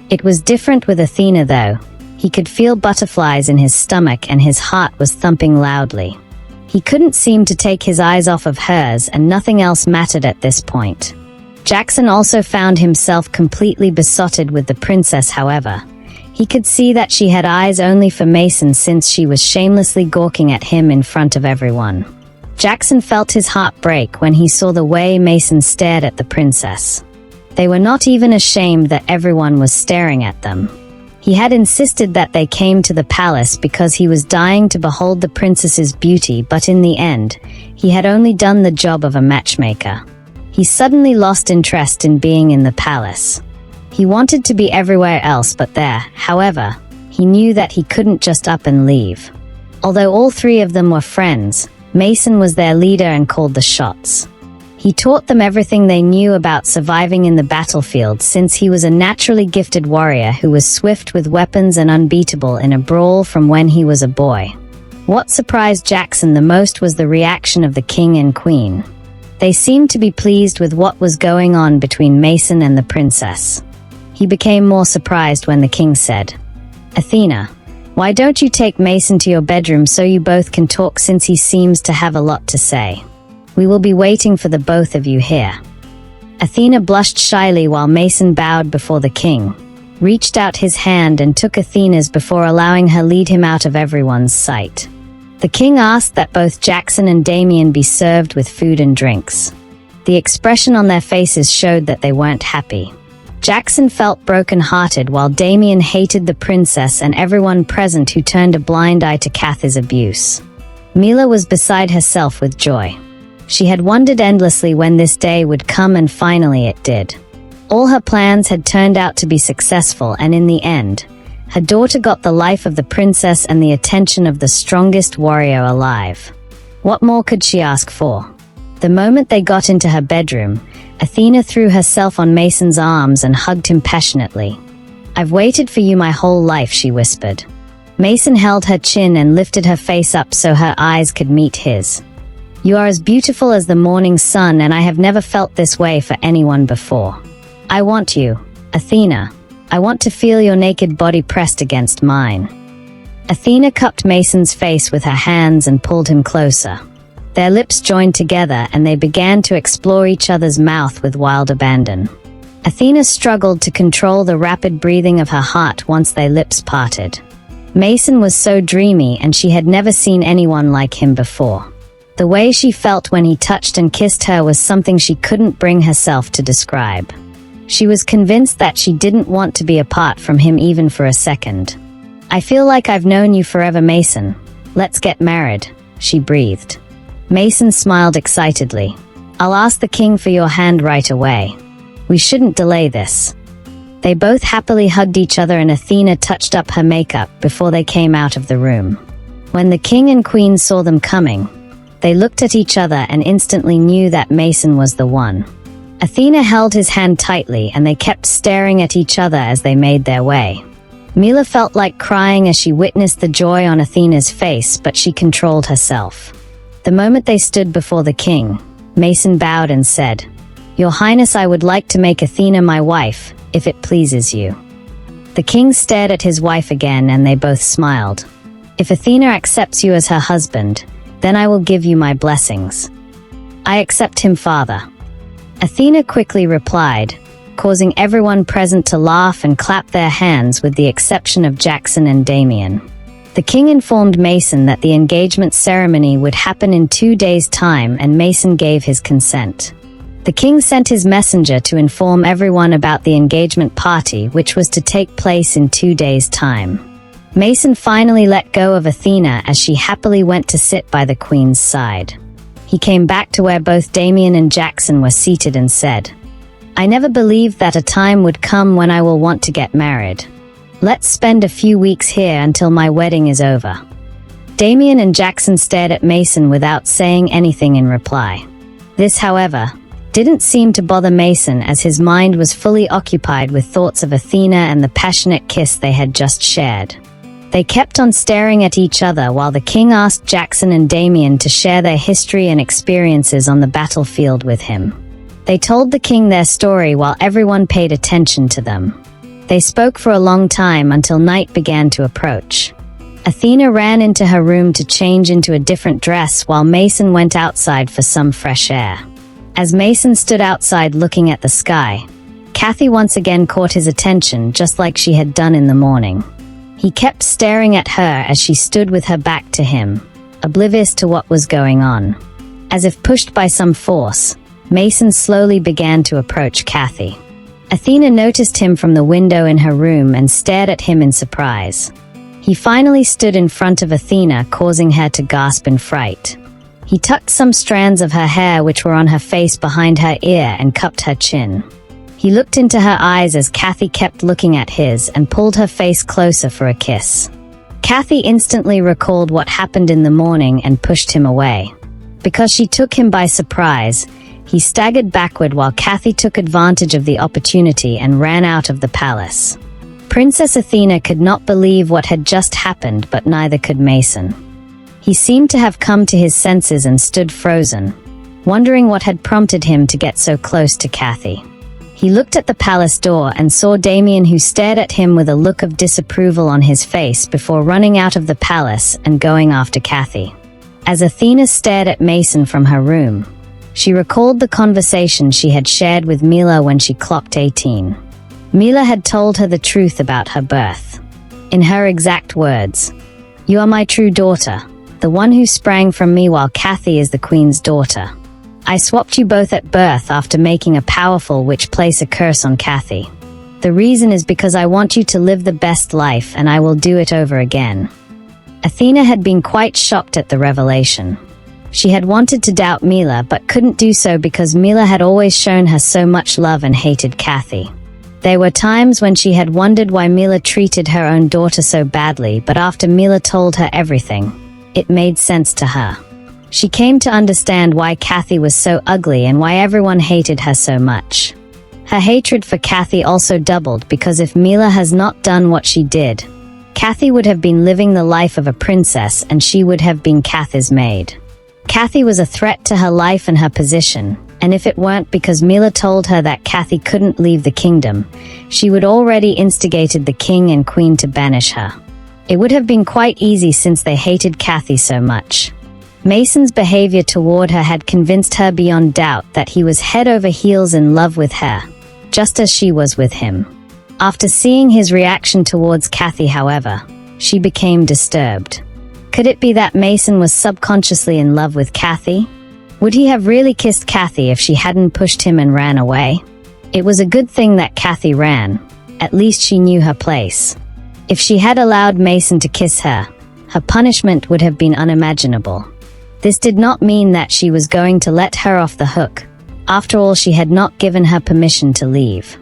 It was different with Athena though. He could feel butterflies in his stomach and his heart was thumping loudly. He couldn't seem to take his eyes off of hers and nothing else mattered at this point. Jackson also found himself completely besotted with the princess, however. He could see that she had eyes only for Mason since she was shamelessly gawking at him in front of everyone. Jackson felt his heart break when he saw the way Mason stared at the princess. They were not even ashamed that everyone was staring at them. He had insisted that they came to the palace because he was dying to behold the princess's beauty, but in the end, he had only done the job of a matchmaker. He suddenly lost interest in being in the palace. He wanted to be everywhere else but there. However, he knew that he couldn't just up and leave. Although all three of them were friends, Mason was their leader and called the shots. He taught them everything they knew about surviving in the battlefield since he was a naturally gifted warrior who was swift with weapons and unbeatable in a brawl from when he was a boy. What surprised Jackson the most was the reaction of the king and queen. They seemed to be pleased with what was going on between Mason and the princess. He became more surprised when the king said, "Athena, why don't you take Mason to your bedroom so you both can talk since he seems to have a lot to say? We will be waiting for the both of you here." Athena blushed shyly while Mason bowed before the king, reached out his hand and took Athena's before allowing her lead him out of everyone's sight. The king asked that both Jackson and Damian be served with food and drinks. The expression on their faces showed that they weren't happy. Jackson felt broken-hearted while Damian hated the princess and everyone present who turned a blind eye to Kathy's abuse. Meela was beside herself with joy. She had wondered endlessly when this day would come and finally it did. All her plans had turned out to be successful and in the end, her daughter got the life of the princess and the attention of the strongest warrior alive. What more could she ask for? The moment they got into her bedroom, Athena threw herself on Mason's arms and hugged him passionately. "I've waited for you my whole life," she whispered. Mason held her chin and lifted her face up so her eyes could meet his. "You are as beautiful as the morning sun, and I have never felt this way for anyone before. I want you, Athena. I want to feel your naked body pressed against mine." Athena cupped Mason's face with her hands and pulled him closer. Their lips joined together and they began to explore each other's mouth with wild abandon. Athena struggled to control the rapid breathing of her heart once their lips parted. Mason was so dreamy and she had never seen anyone like him before. The way she felt when he touched and kissed her was something she couldn't bring herself to describe. She was convinced that she didn't want to be apart from him even for a second. "I feel like I've known you forever, Mason. Let's get married," she breathed. Mason smiled excitedly. "I'll ask the king for your hand right away. We shouldn't delay this." They both happily hugged each other and Athena touched up her makeup before they came out of the room. When the king and queen saw them coming, they looked at each other and instantly knew that Mason was the one. Athena held his hand tightly and they kept staring at each other as they made their way. Meela felt like crying as she witnessed the joy on Athena's face, but she controlled herself. The moment they stood before the king, Mason bowed and said, "Your Highness, I would like to make Athena my wife, if it pleases you." The king stared at his wife again and they both smiled. "If Athena accepts you as her husband, then I will give you my blessings." "I accept him, father." Athena quickly replied, causing everyone present to laugh and clap their hands with the exception of Jackson and Damian. The king informed Mason that the engagement ceremony would happen in 2 days' time and Mason gave his consent. The king sent his messenger to inform everyone about the engagement party, which was to take place in 2 days' time. Mason finally let go of Athena as she happily went to sit by the queen's side. He came back to where both Damian and Jackson were seated and said, "I never believed that a time would come when I will want to get married. Let's spend a few weeks here until my wedding is over." Damian and Jackson stared at Mason without saying anything in reply. This, however, didn't seem to bother Mason as his mind was fully occupied with thoughts of Athena and the passionate kiss they had just shared. They kept on staring at each other while the king asked Jackson and Damian to share their history and experiences on the battlefield with him. They told the king their story while everyone paid attention to them. They spoke for a long time until night began to approach. Athena ran into her room to change into a different dress while Mason went outside for some fresh air. As Mason stood outside looking at the sky, Kathy once again caught his attention just like she had done in the morning. He kept staring at her as she stood with her back to him, oblivious to what was going on. As if pushed by some force, Mason slowly began to approach Kathy. Athena noticed him from the window in her room and stared at him in surprise. He finally stood in front of Athena, causing her to gasp in fright. He tucked some strands of her hair which were on her face behind her ear and cupped her chin. He looked into her eyes as Kathy kept looking at his and pulled her face closer for a kiss. Kathy instantly recalled what happened in the morning and pushed him away. Because she took him by surprise, he staggered backward while Kathy took advantage of the opportunity and ran out of the palace. Princess Athena could not believe what had just happened, but neither could Mason. He seemed to have come to his senses and stood frozen, wondering what had prompted him to get so close to Kathy. He looked at the palace door and saw Damian, who stared at him with a look of disapproval on his face before running out of the palace and going after Kathy. As Athena stared at Mason from her room, she recalled the conversation she had shared with Meela when she clocked 18. Meela had told her the truth about her birth. In her exact words, "You are my true daughter, the one who sprang from me while Kathy is the queen's daughter. I swapped you both at birth after making a powerful witch place a curse on Kathy. The reason is because I want you to live the best life and I will do it over again." Athena had been quite shocked at the revelation. She had wanted to doubt Meela but couldn't do so because Meela had always shown her so much love and hated Kathy. There were times when she had wondered why Meela treated her own daughter so badly, but after Meela told her everything, it made sense to her. She came to understand why Kathy was so ugly and why everyone hated her so much. Her hatred for Kathy also doubled because if Meela has not done what she did, Kathy would have been living the life of a princess and she would have been Kathy's maid. Kathy was a threat to her life and her position, and if it weren't because Meela told her that Kathy couldn't leave the kingdom, she would already instigated the king and queen to banish her. It would have been quite easy since they hated Kathy so much. Mason's behavior toward her had convinced her beyond doubt that he was head over heels in love with her, just as she was with him. After seeing his reaction towards Kathy, however, she became disturbed. Could it be that Mason was subconsciously in love with Kathy? Would he have really kissed Kathy if she hadn't pushed him and ran away? It was a good thing that Kathy ran. At least she knew her place. If she had allowed Mason to kiss her, her punishment would have been unimaginable. This did not mean that she was going to let her off the hook. After all, she had not given her permission to leave.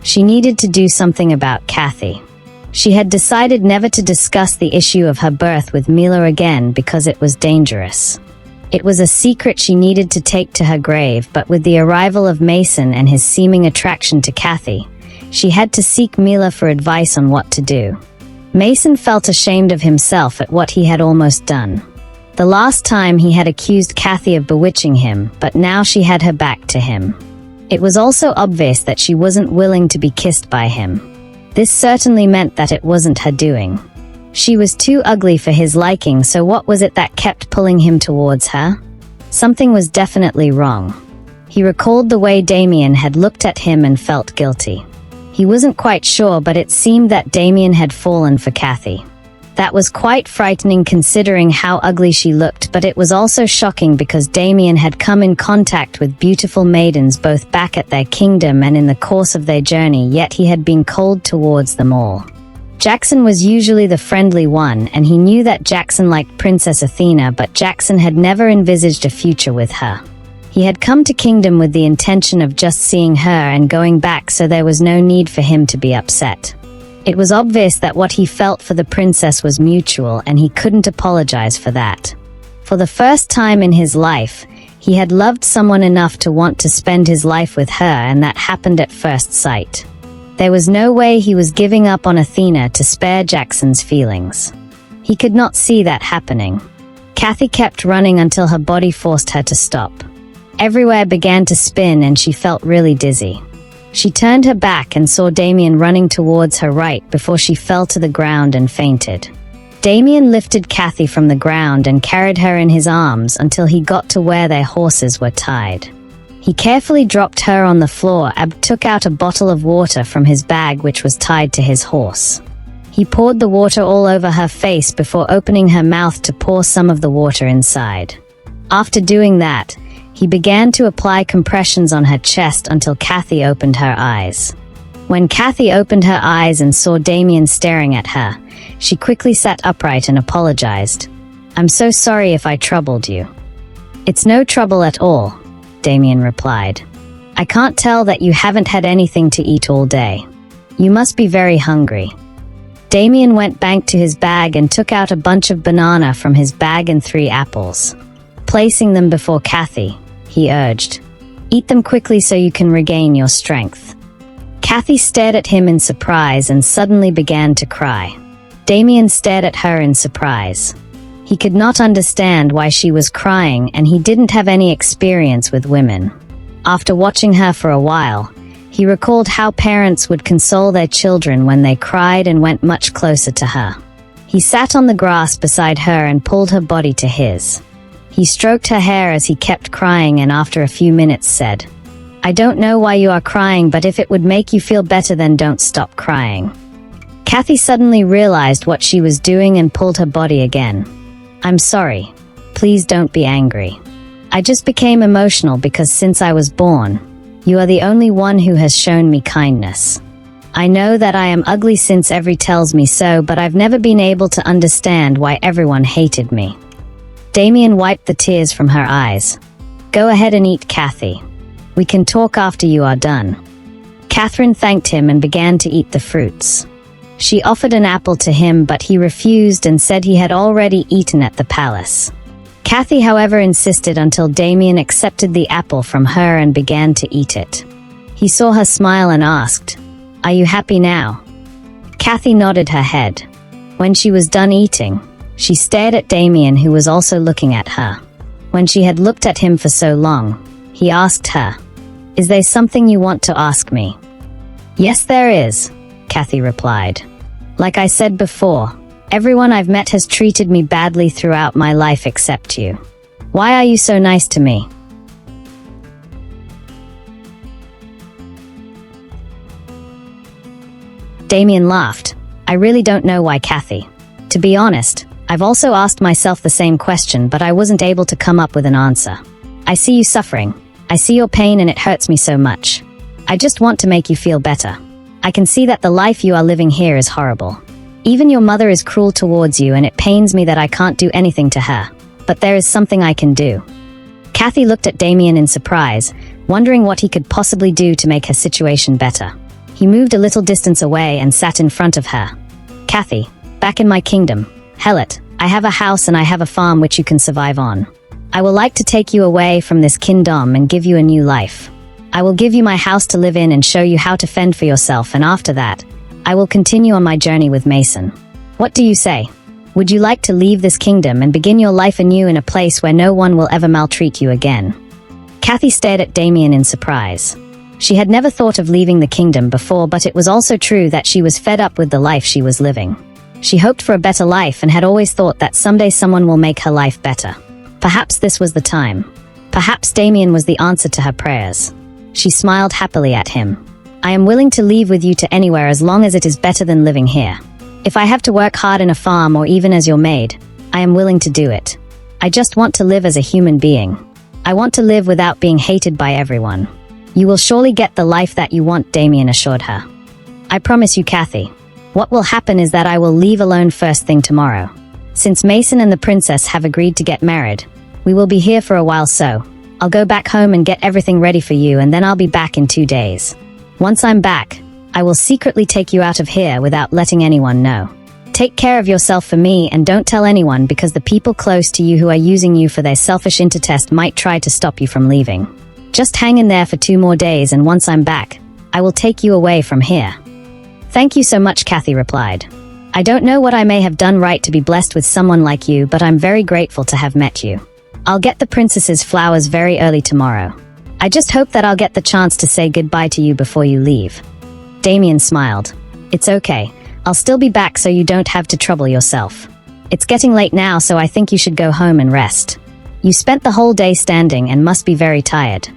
She needed to do something about Kathy. She had decided never to discuss the issue of her birth with Meela again because it was dangerous. It was a secret she needed to take to her grave, but with the arrival of Mason and his seeming attraction to Kathy, she had to seek Meela for advice on what to do. Mason felt ashamed of himself at what he had almost done. The last time he had accused Kathy of bewitching him, but now she had her back to him. It was also obvious that she wasn't willing to be kissed by him. This certainly meant that it wasn't her doing. She was too ugly for his liking, so what was it that kept pulling him towards her? Something was definitely wrong. He recalled the way Damian had looked at him and felt guilty. He wasn't quite sure, but it seemed that Damian had fallen for Kathy. That was quite frightening considering how ugly she looked, but it was also shocking because Damian had come in contact with beautiful maidens both back at their kingdom and in the course of their journey, yet he had been cold towards them all. Jackson was usually the friendly one, and he knew that Jackson liked Princess Athena, but Jackson had never envisaged a future with her. He had come to Kingdom with the intention of just seeing her and going back, so there was no need for him to be upset. It was obvious that what he felt for the princess was mutual, and he couldn't apologize for that. For the first time in his life, he had loved someone enough to want to spend his life with her, and that happened at first sight. There was no way he was giving up on Athena to spare Jackson's feelings. He could not see that happening. Kathy kept running until her body forced her to stop. Everywhere began to spin and she felt really dizzy. She turned her back and saw Damian running towards her right before she fell to the ground and fainted. Damian lifted Kathy from the ground and carried her in his arms until he got to where their horses were tied. He carefully dropped her on the floor and took out a bottle of water from his bag which was tied to his horse. He poured the water all over her face before opening her mouth to pour some of the water inside. After doing that, he began to apply compressions on her chest until Kathy opened her eyes. When Kathy opened her eyes and saw Damian staring at her, she quickly sat upright and apologized. "I'm so sorry if I troubled you." "It's no trouble at all," Damian replied. "I can't tell that you haven't had anything to eat all day. You must be very hungry." Damian went back to his bag and took out a bunch of banana from his bag and 3 apples. Placing them before Kathy, he urged, "Eat them quickly so you can regain your strength." Kathy stared at him in surprise and suddenly began to cry. Damian stared at her in surprise. He could not understand why she was crying, and he didn't have any experience with women. After watching her for a while, he recalled how parents would console their children when they cried and went much closer to her. He sat on the grass beside her and pulled her body to his. He stroked her hair as he kept crying and after a few minutes said, "I don't know why you are crying, but if it would make you feel better then don't stop crying." Kathy suddenly realized what she was doing and pulled her body again. "I'm sorry. Please don't be angry. I just became emotional because since I was born, you are the only one who has shown me kindness. I know that I am ugly since everyone tells me so, but I've never been able to understand why everyone hated me." Damian wiped the tears from her eyes. "Go ahead and eat, Kathy. We can talk after you are done." Catherine thanked him and began to eat the fruits. She offered an apple to him, but he refused and said he had already eaten at the palace. Kathy, however, insisted until Damian accepted the apple from her and began to eat it. He saw her smile and asked, "Are you happy now?" Kathy nodded her head. When she was done eating, she stared at Damian, who was also looking at her. When she had looked at him for so long, he asked her, "Is there something you want to ask me?" "Yes, there is," Kathy replied. "Like I said before, everyone I've met has treated me badly throughout my life except you. Why are you so nice to me?" Damian laughed. "I really don't know why, Kathy. To be honest, I've also asked myself the same question, but I wasn't able to come up with an answer. I see you suffering. I see your pain and it hurts me so much. I just want to make you feel better. I can see that the life you are living here is horrible. Even your mother is cruel towards you, and it pains me that I can't do anything to her. But there is something I can do." Kathy looked at Damian in surprise, wondering what he could possibly do to make her situation better. He moved a little distance away and sat in front of her. "Kathy, back in my kingdom, Hellet, I have a house and I have a farm which you can survive on. I will like to take you away from this kingdom and give you a new life. I will give you my house to live in and show you how to fend for yourself, and after that, I will continue on my journey with Mason. What do you say? Would you like to leave this kingdom and begin your life anew in a place where no one will ever maltreat you again?" Kathy stared at Damian in surprise. She had never thought of leaving the kingdom before, but it was also true that she was fed up with the life she was living. She hoped for a better life and had always thought that someday someone will make her life better. Perhaps this was the time. Perhaps Damian was the answer to her prayers. She smiled happily at him. "I am willing to leave with you to anywhere as long as it is better than living here. If I have to work hard in a farm or even as your maid, I am willing to do it. I just want to live as a human being. I want to live without being hated by everyone." "You will surely get the life that you want," Damian assured her. "I promise you, Kathy. What will happen is that I will leave alone first thing tomorrow. Since Mason and the princess have agreed to get married, we will be here for a while, so I'll go back home and get everything ready for you, and then I'll be back in 2 days. Once I'm back, I will secretly take you out of here without letting anyone know. Take care of yourself for me and don't tell anyone, because the people close to you who are using you for their selfish interest might try to stop you from leaving. Just hang in there for 2 more days, and once I'm back, I will take you away from here." "Thank you so much," Kathy replied. "I don't know what I may have done right to be blessed with someone like you, but I'm very grateful to have met you. I'll get the princess's flowers very early tomorrow. I just hope that I'll get the chance to say goodbye to you before you leave. Damian smiled. It's okay. I'll still be back so you don't have to trouble yourself. It's getting late now, so I think you should go home and rest. You spent the whole day standing and must be very tired.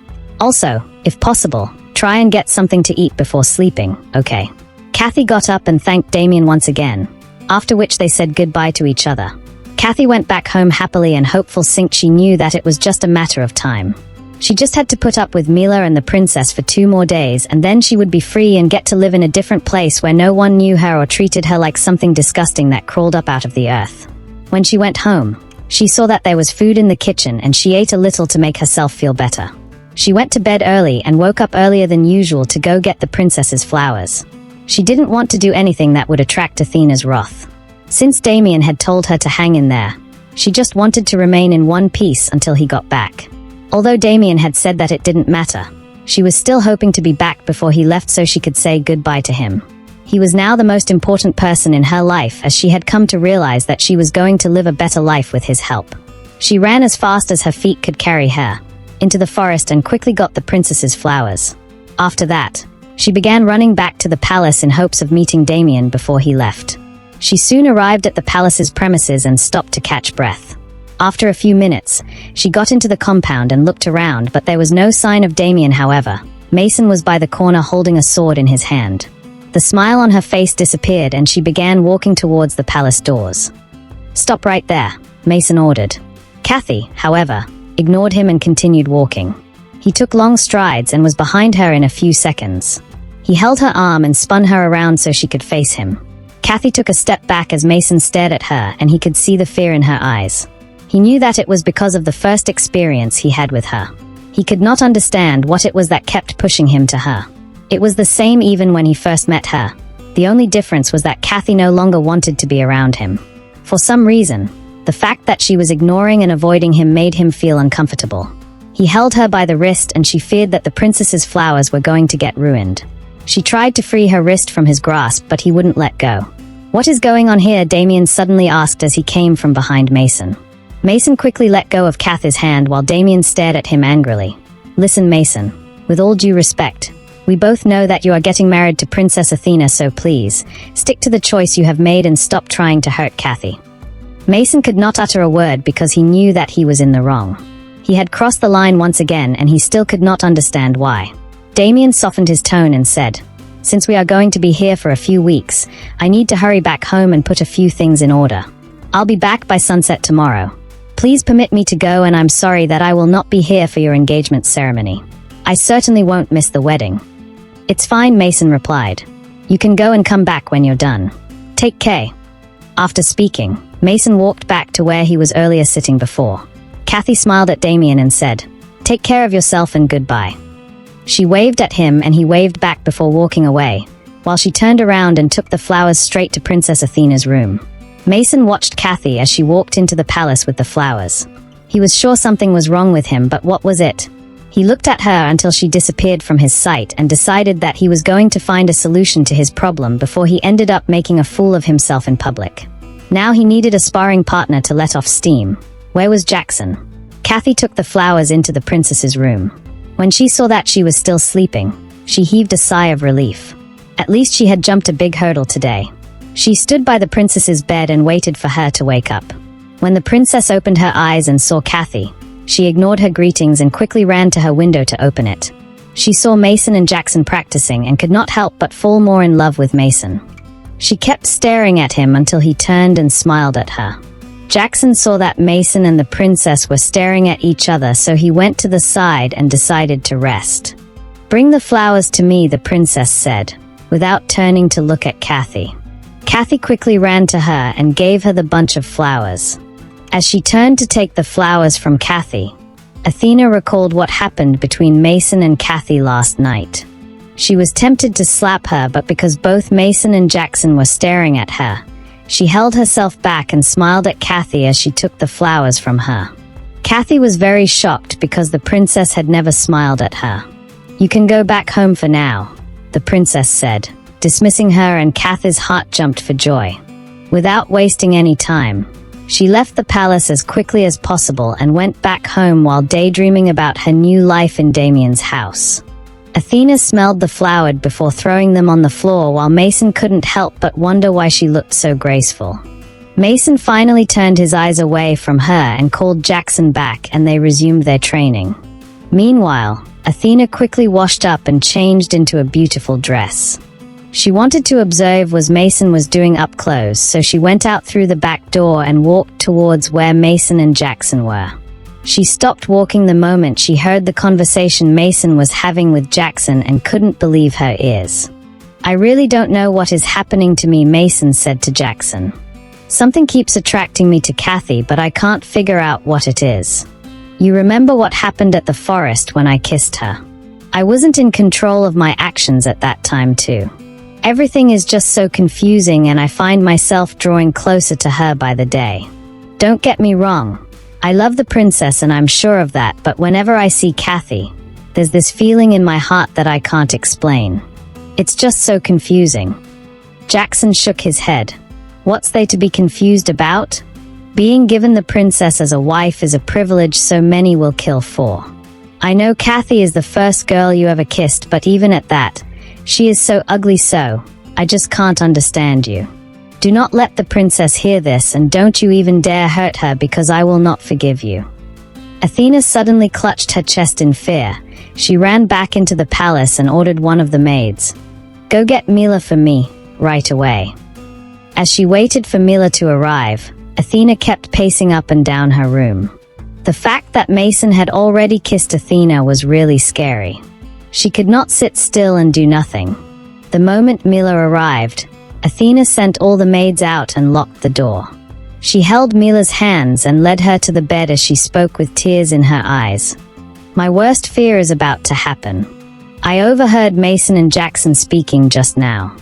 Also, if possible, try and get something to eat before sleeping, okay? Kathy got up and thanked Damian once again, after which they said goodbye to each other. Kathy went back home happily and hopeful, since she knew that it was just a matter of time. She just had to put up with Meela and the princess for 2 more days, and then she would be free and get to live in a different place where no one knew her or treated her like something disgusting that crawled up out of the earth. When she went home, she saw that there was food in the kitchen, and she ate a little to make herself feel better. She went to bed early and woke up earlier than usual to go get the princess's flowers. She didn't want to do anything that would attract Athena's wrath. Since Damian had told her to hang in there, she just wanted to remain in one piece until he got back. Although Damian had said that it didn't matter, she was still hoping to be back before he left so she could say goodbye to him. He was now the most important person in her life, as she had come to realize that she was going to live a better life with his help. She ran as fast as her feet could carry her into the forest and quickly got the princess's flowers. After that, she began running back to the palace in hopes of meeting Damian before he left. She soon arrived at the palace's premises and stopped to catch breath. After a few minutes, she got into the compound and looked around, but there was no sign of Damian. However, Mason was by the corner holding a sword in his hand. The smile on her face disappeared and she began walking towards the palace doors. "Stop right there," Mason ordered. Kathy, however, ignored him and continued walking. He took long strides and was behind her in a few seconds. He held her arm and spun her around so she could face him. Kathy took a step back as Mason stared at her, and he could see the fear in her eyes. He knew that it was because of the first experience he had with her. He could not understand what it was that kept pushing him to her. It was the same even when he first met her. The only difference was that Kathy no longer wanted to be around him. For some reason, the fact that she was ignoring and avoiding him made him feel uncomfortable. He held her by the wrist and she feared that the princess's flowers were going to get ruined. She tried to free her wrist from his grasp, but he wouldn't let go. "What is going on here?" Damian suddenly asked as he came from behind Mason. Mason quickly let go of Kathy's hand while Damian stared at him angrily. "Listen, Mason, with all due respect, we both know that you are getting married to Princess Athena, so please, stick to the choice you have made and stop trying to hurt Kathy." Mason could not utter a word because he knew that he was in the wrong. He had crossed the line once again and he still could not understand why. Damian softened his tone and said, "Since we are going to be here for a few weeks, I need to hurry back home and put a few things in order. I'll be back by sunset tomorrow. Please permit me to go, and I'm sorry that I will not be here for your engagement ceremony. I certainly won't miss the wedding." "It's fine," Mason replied. "You can go and come back when you're done. Take care." After speaking, Mason walked back to where he was earlier sitting before. Kathy smiled at Damian and said, "Take care of yourself and goodbye." She waved at him and he waved back before walking away, while she turned around and took the flowers straight to Princess Athena's room. Mason watched Kathy as she walked into the palace with the flowers. He was sure something was wrong with him, but what was it? He looked at her until she disappeared from his sight and decided that he was going to find a solution to his problem before he ended up making a fool of himself in public. Now he needed a sparring partner to let off steam. Where was Jackson? Kathy took the flowers into the princess's room. When she saw that she was still sleeping, she heaved a sigh of relief. At least she had jumped a big hurdle today. She stood by the princess's bed and waited for her to wake up. When the princess opened her eyes and saw Kathy, she ignored her greetings and quickly ran to her window to open it. She saw Mason and Jackson practicing and could not help but fall more in love with Mason. She kept staring at him until he turned and smiled at her. Jackson saw that Mason and the princess were staring at each other, so he went to the side and decided to rest. "Bring the flowers to me," the princess said, without turning to look at Kathy. Kathy quickly ran to her and gave her the bunch of flowers. As she turned to take the flowers from Kathy, Athena recalled what happened between Mason and Kathy last night. She was tempted to slap her, but because both Mason and Jackson were staring at her, she held herself back and smiled at Kathy as she took the flowers from her. Kathy was very shocked because the princess had never smiled at her. "You can go back home for now," the princess said, dismissing her, and Kathy's heart jumped for joy. Without wasting any time, She left the palace as quickly as possible and went back home while daydreaming about her new life in Damian's house. Athena smelled the flowers before throwing them on the floor, while Mason couldn't help but wonder why she looked so graceful. Mason finally turned his eyes away from her and called Jackson back, and they resumed their training. Meanwhile, Athena quickly washed up and changed into a beautiful dress. She wanted to observe what Mason was doing up close, so she went out through the back door and walked towards where Mason and Jackson were. She stopped walking the moment she heard the conversation Mason was having with Jackson and couldn't believe her ears. "I really don't know what is happening to me," Mason said to Jackson. "Something keeps attracting me to Kathy, but I can't figure out what it is. You remember what happened at the forest when I kissed her? I wasn't in control of my actions at that time too. Everything is just so confusing, and I find myself drawing closer to her by the day. Don't get me wrong. I love the princess and I'm sure of that, but whenever I see Kathy, there's this feeling in my heart that I can't explain. It's just so confusing." Jackson shook his head. "What's there to be confused about? Being given the princess as a wife is a privilege so many will kill for. I know Kathy is the first girl you ever kissed, but even at that, she is so ugly, so I just can't understand you. Do not let the princess hear this, and don't you even dare hurt her, because I will not forgive you." Athena suddenly clutched her chest in fear. She ran back into the palace and ordered one of the maids, "Go get Meela for me, right away." As she waited for Meela to arrive, Athena kept pacing up and down her room. The fact that Mason had already kissed Athena was really scary. She could not sit still and do nothing. The moment Meela arrived, Athena sent all the maids out and locked the door. She held Meela's hands and led her to the bed as she spoke with tears in her eyes. "My worst fear is about to happen. I overheard Mason and Jackson speaking just now.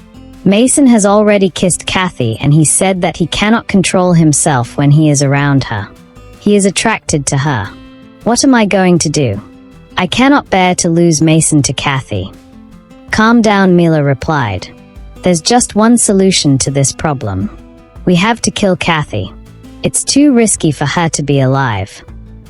Mason has already kissed Kathy, and he said that he cannot control himself when he is around her. He is attracted to her. What am I going to do? I cannot bear to lose Mason to Kathy." "Calm down," Meela replied. "There's just one solution to this problem. We have to kill Kathy. It's too risky for her to be alive.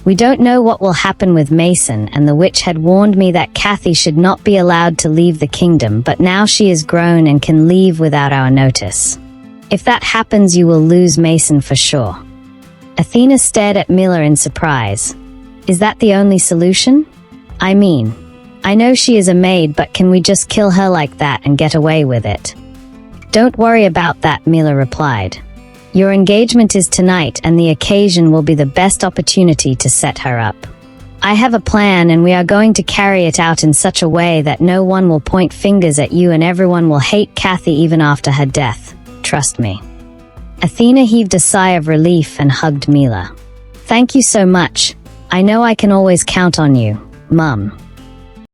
We don't know what will happen with Mason, and the witch had warned me that Kathy should not be allowed to leave the kingdom, but now she is grown and can leave without our notice. If that happens, you will lose Mason for sure." Athena stared at Meela in surprise. "Is that the only solution? I mean, I know she is a maid, but can we just kill her like that and get away with it?" "Don't worry about that," Meela replied. "Your engagement is tonight, and the occasion will be the best opportunity to set her up. I have a plan, and we are going to carry it out in such a way that no one will point fingers at you and everyone will hate Kathy even after her death. Trust me." Athena heaved a sigh of relief and hugged Meela. "Thank you so much. I know I can always count on you, Mum."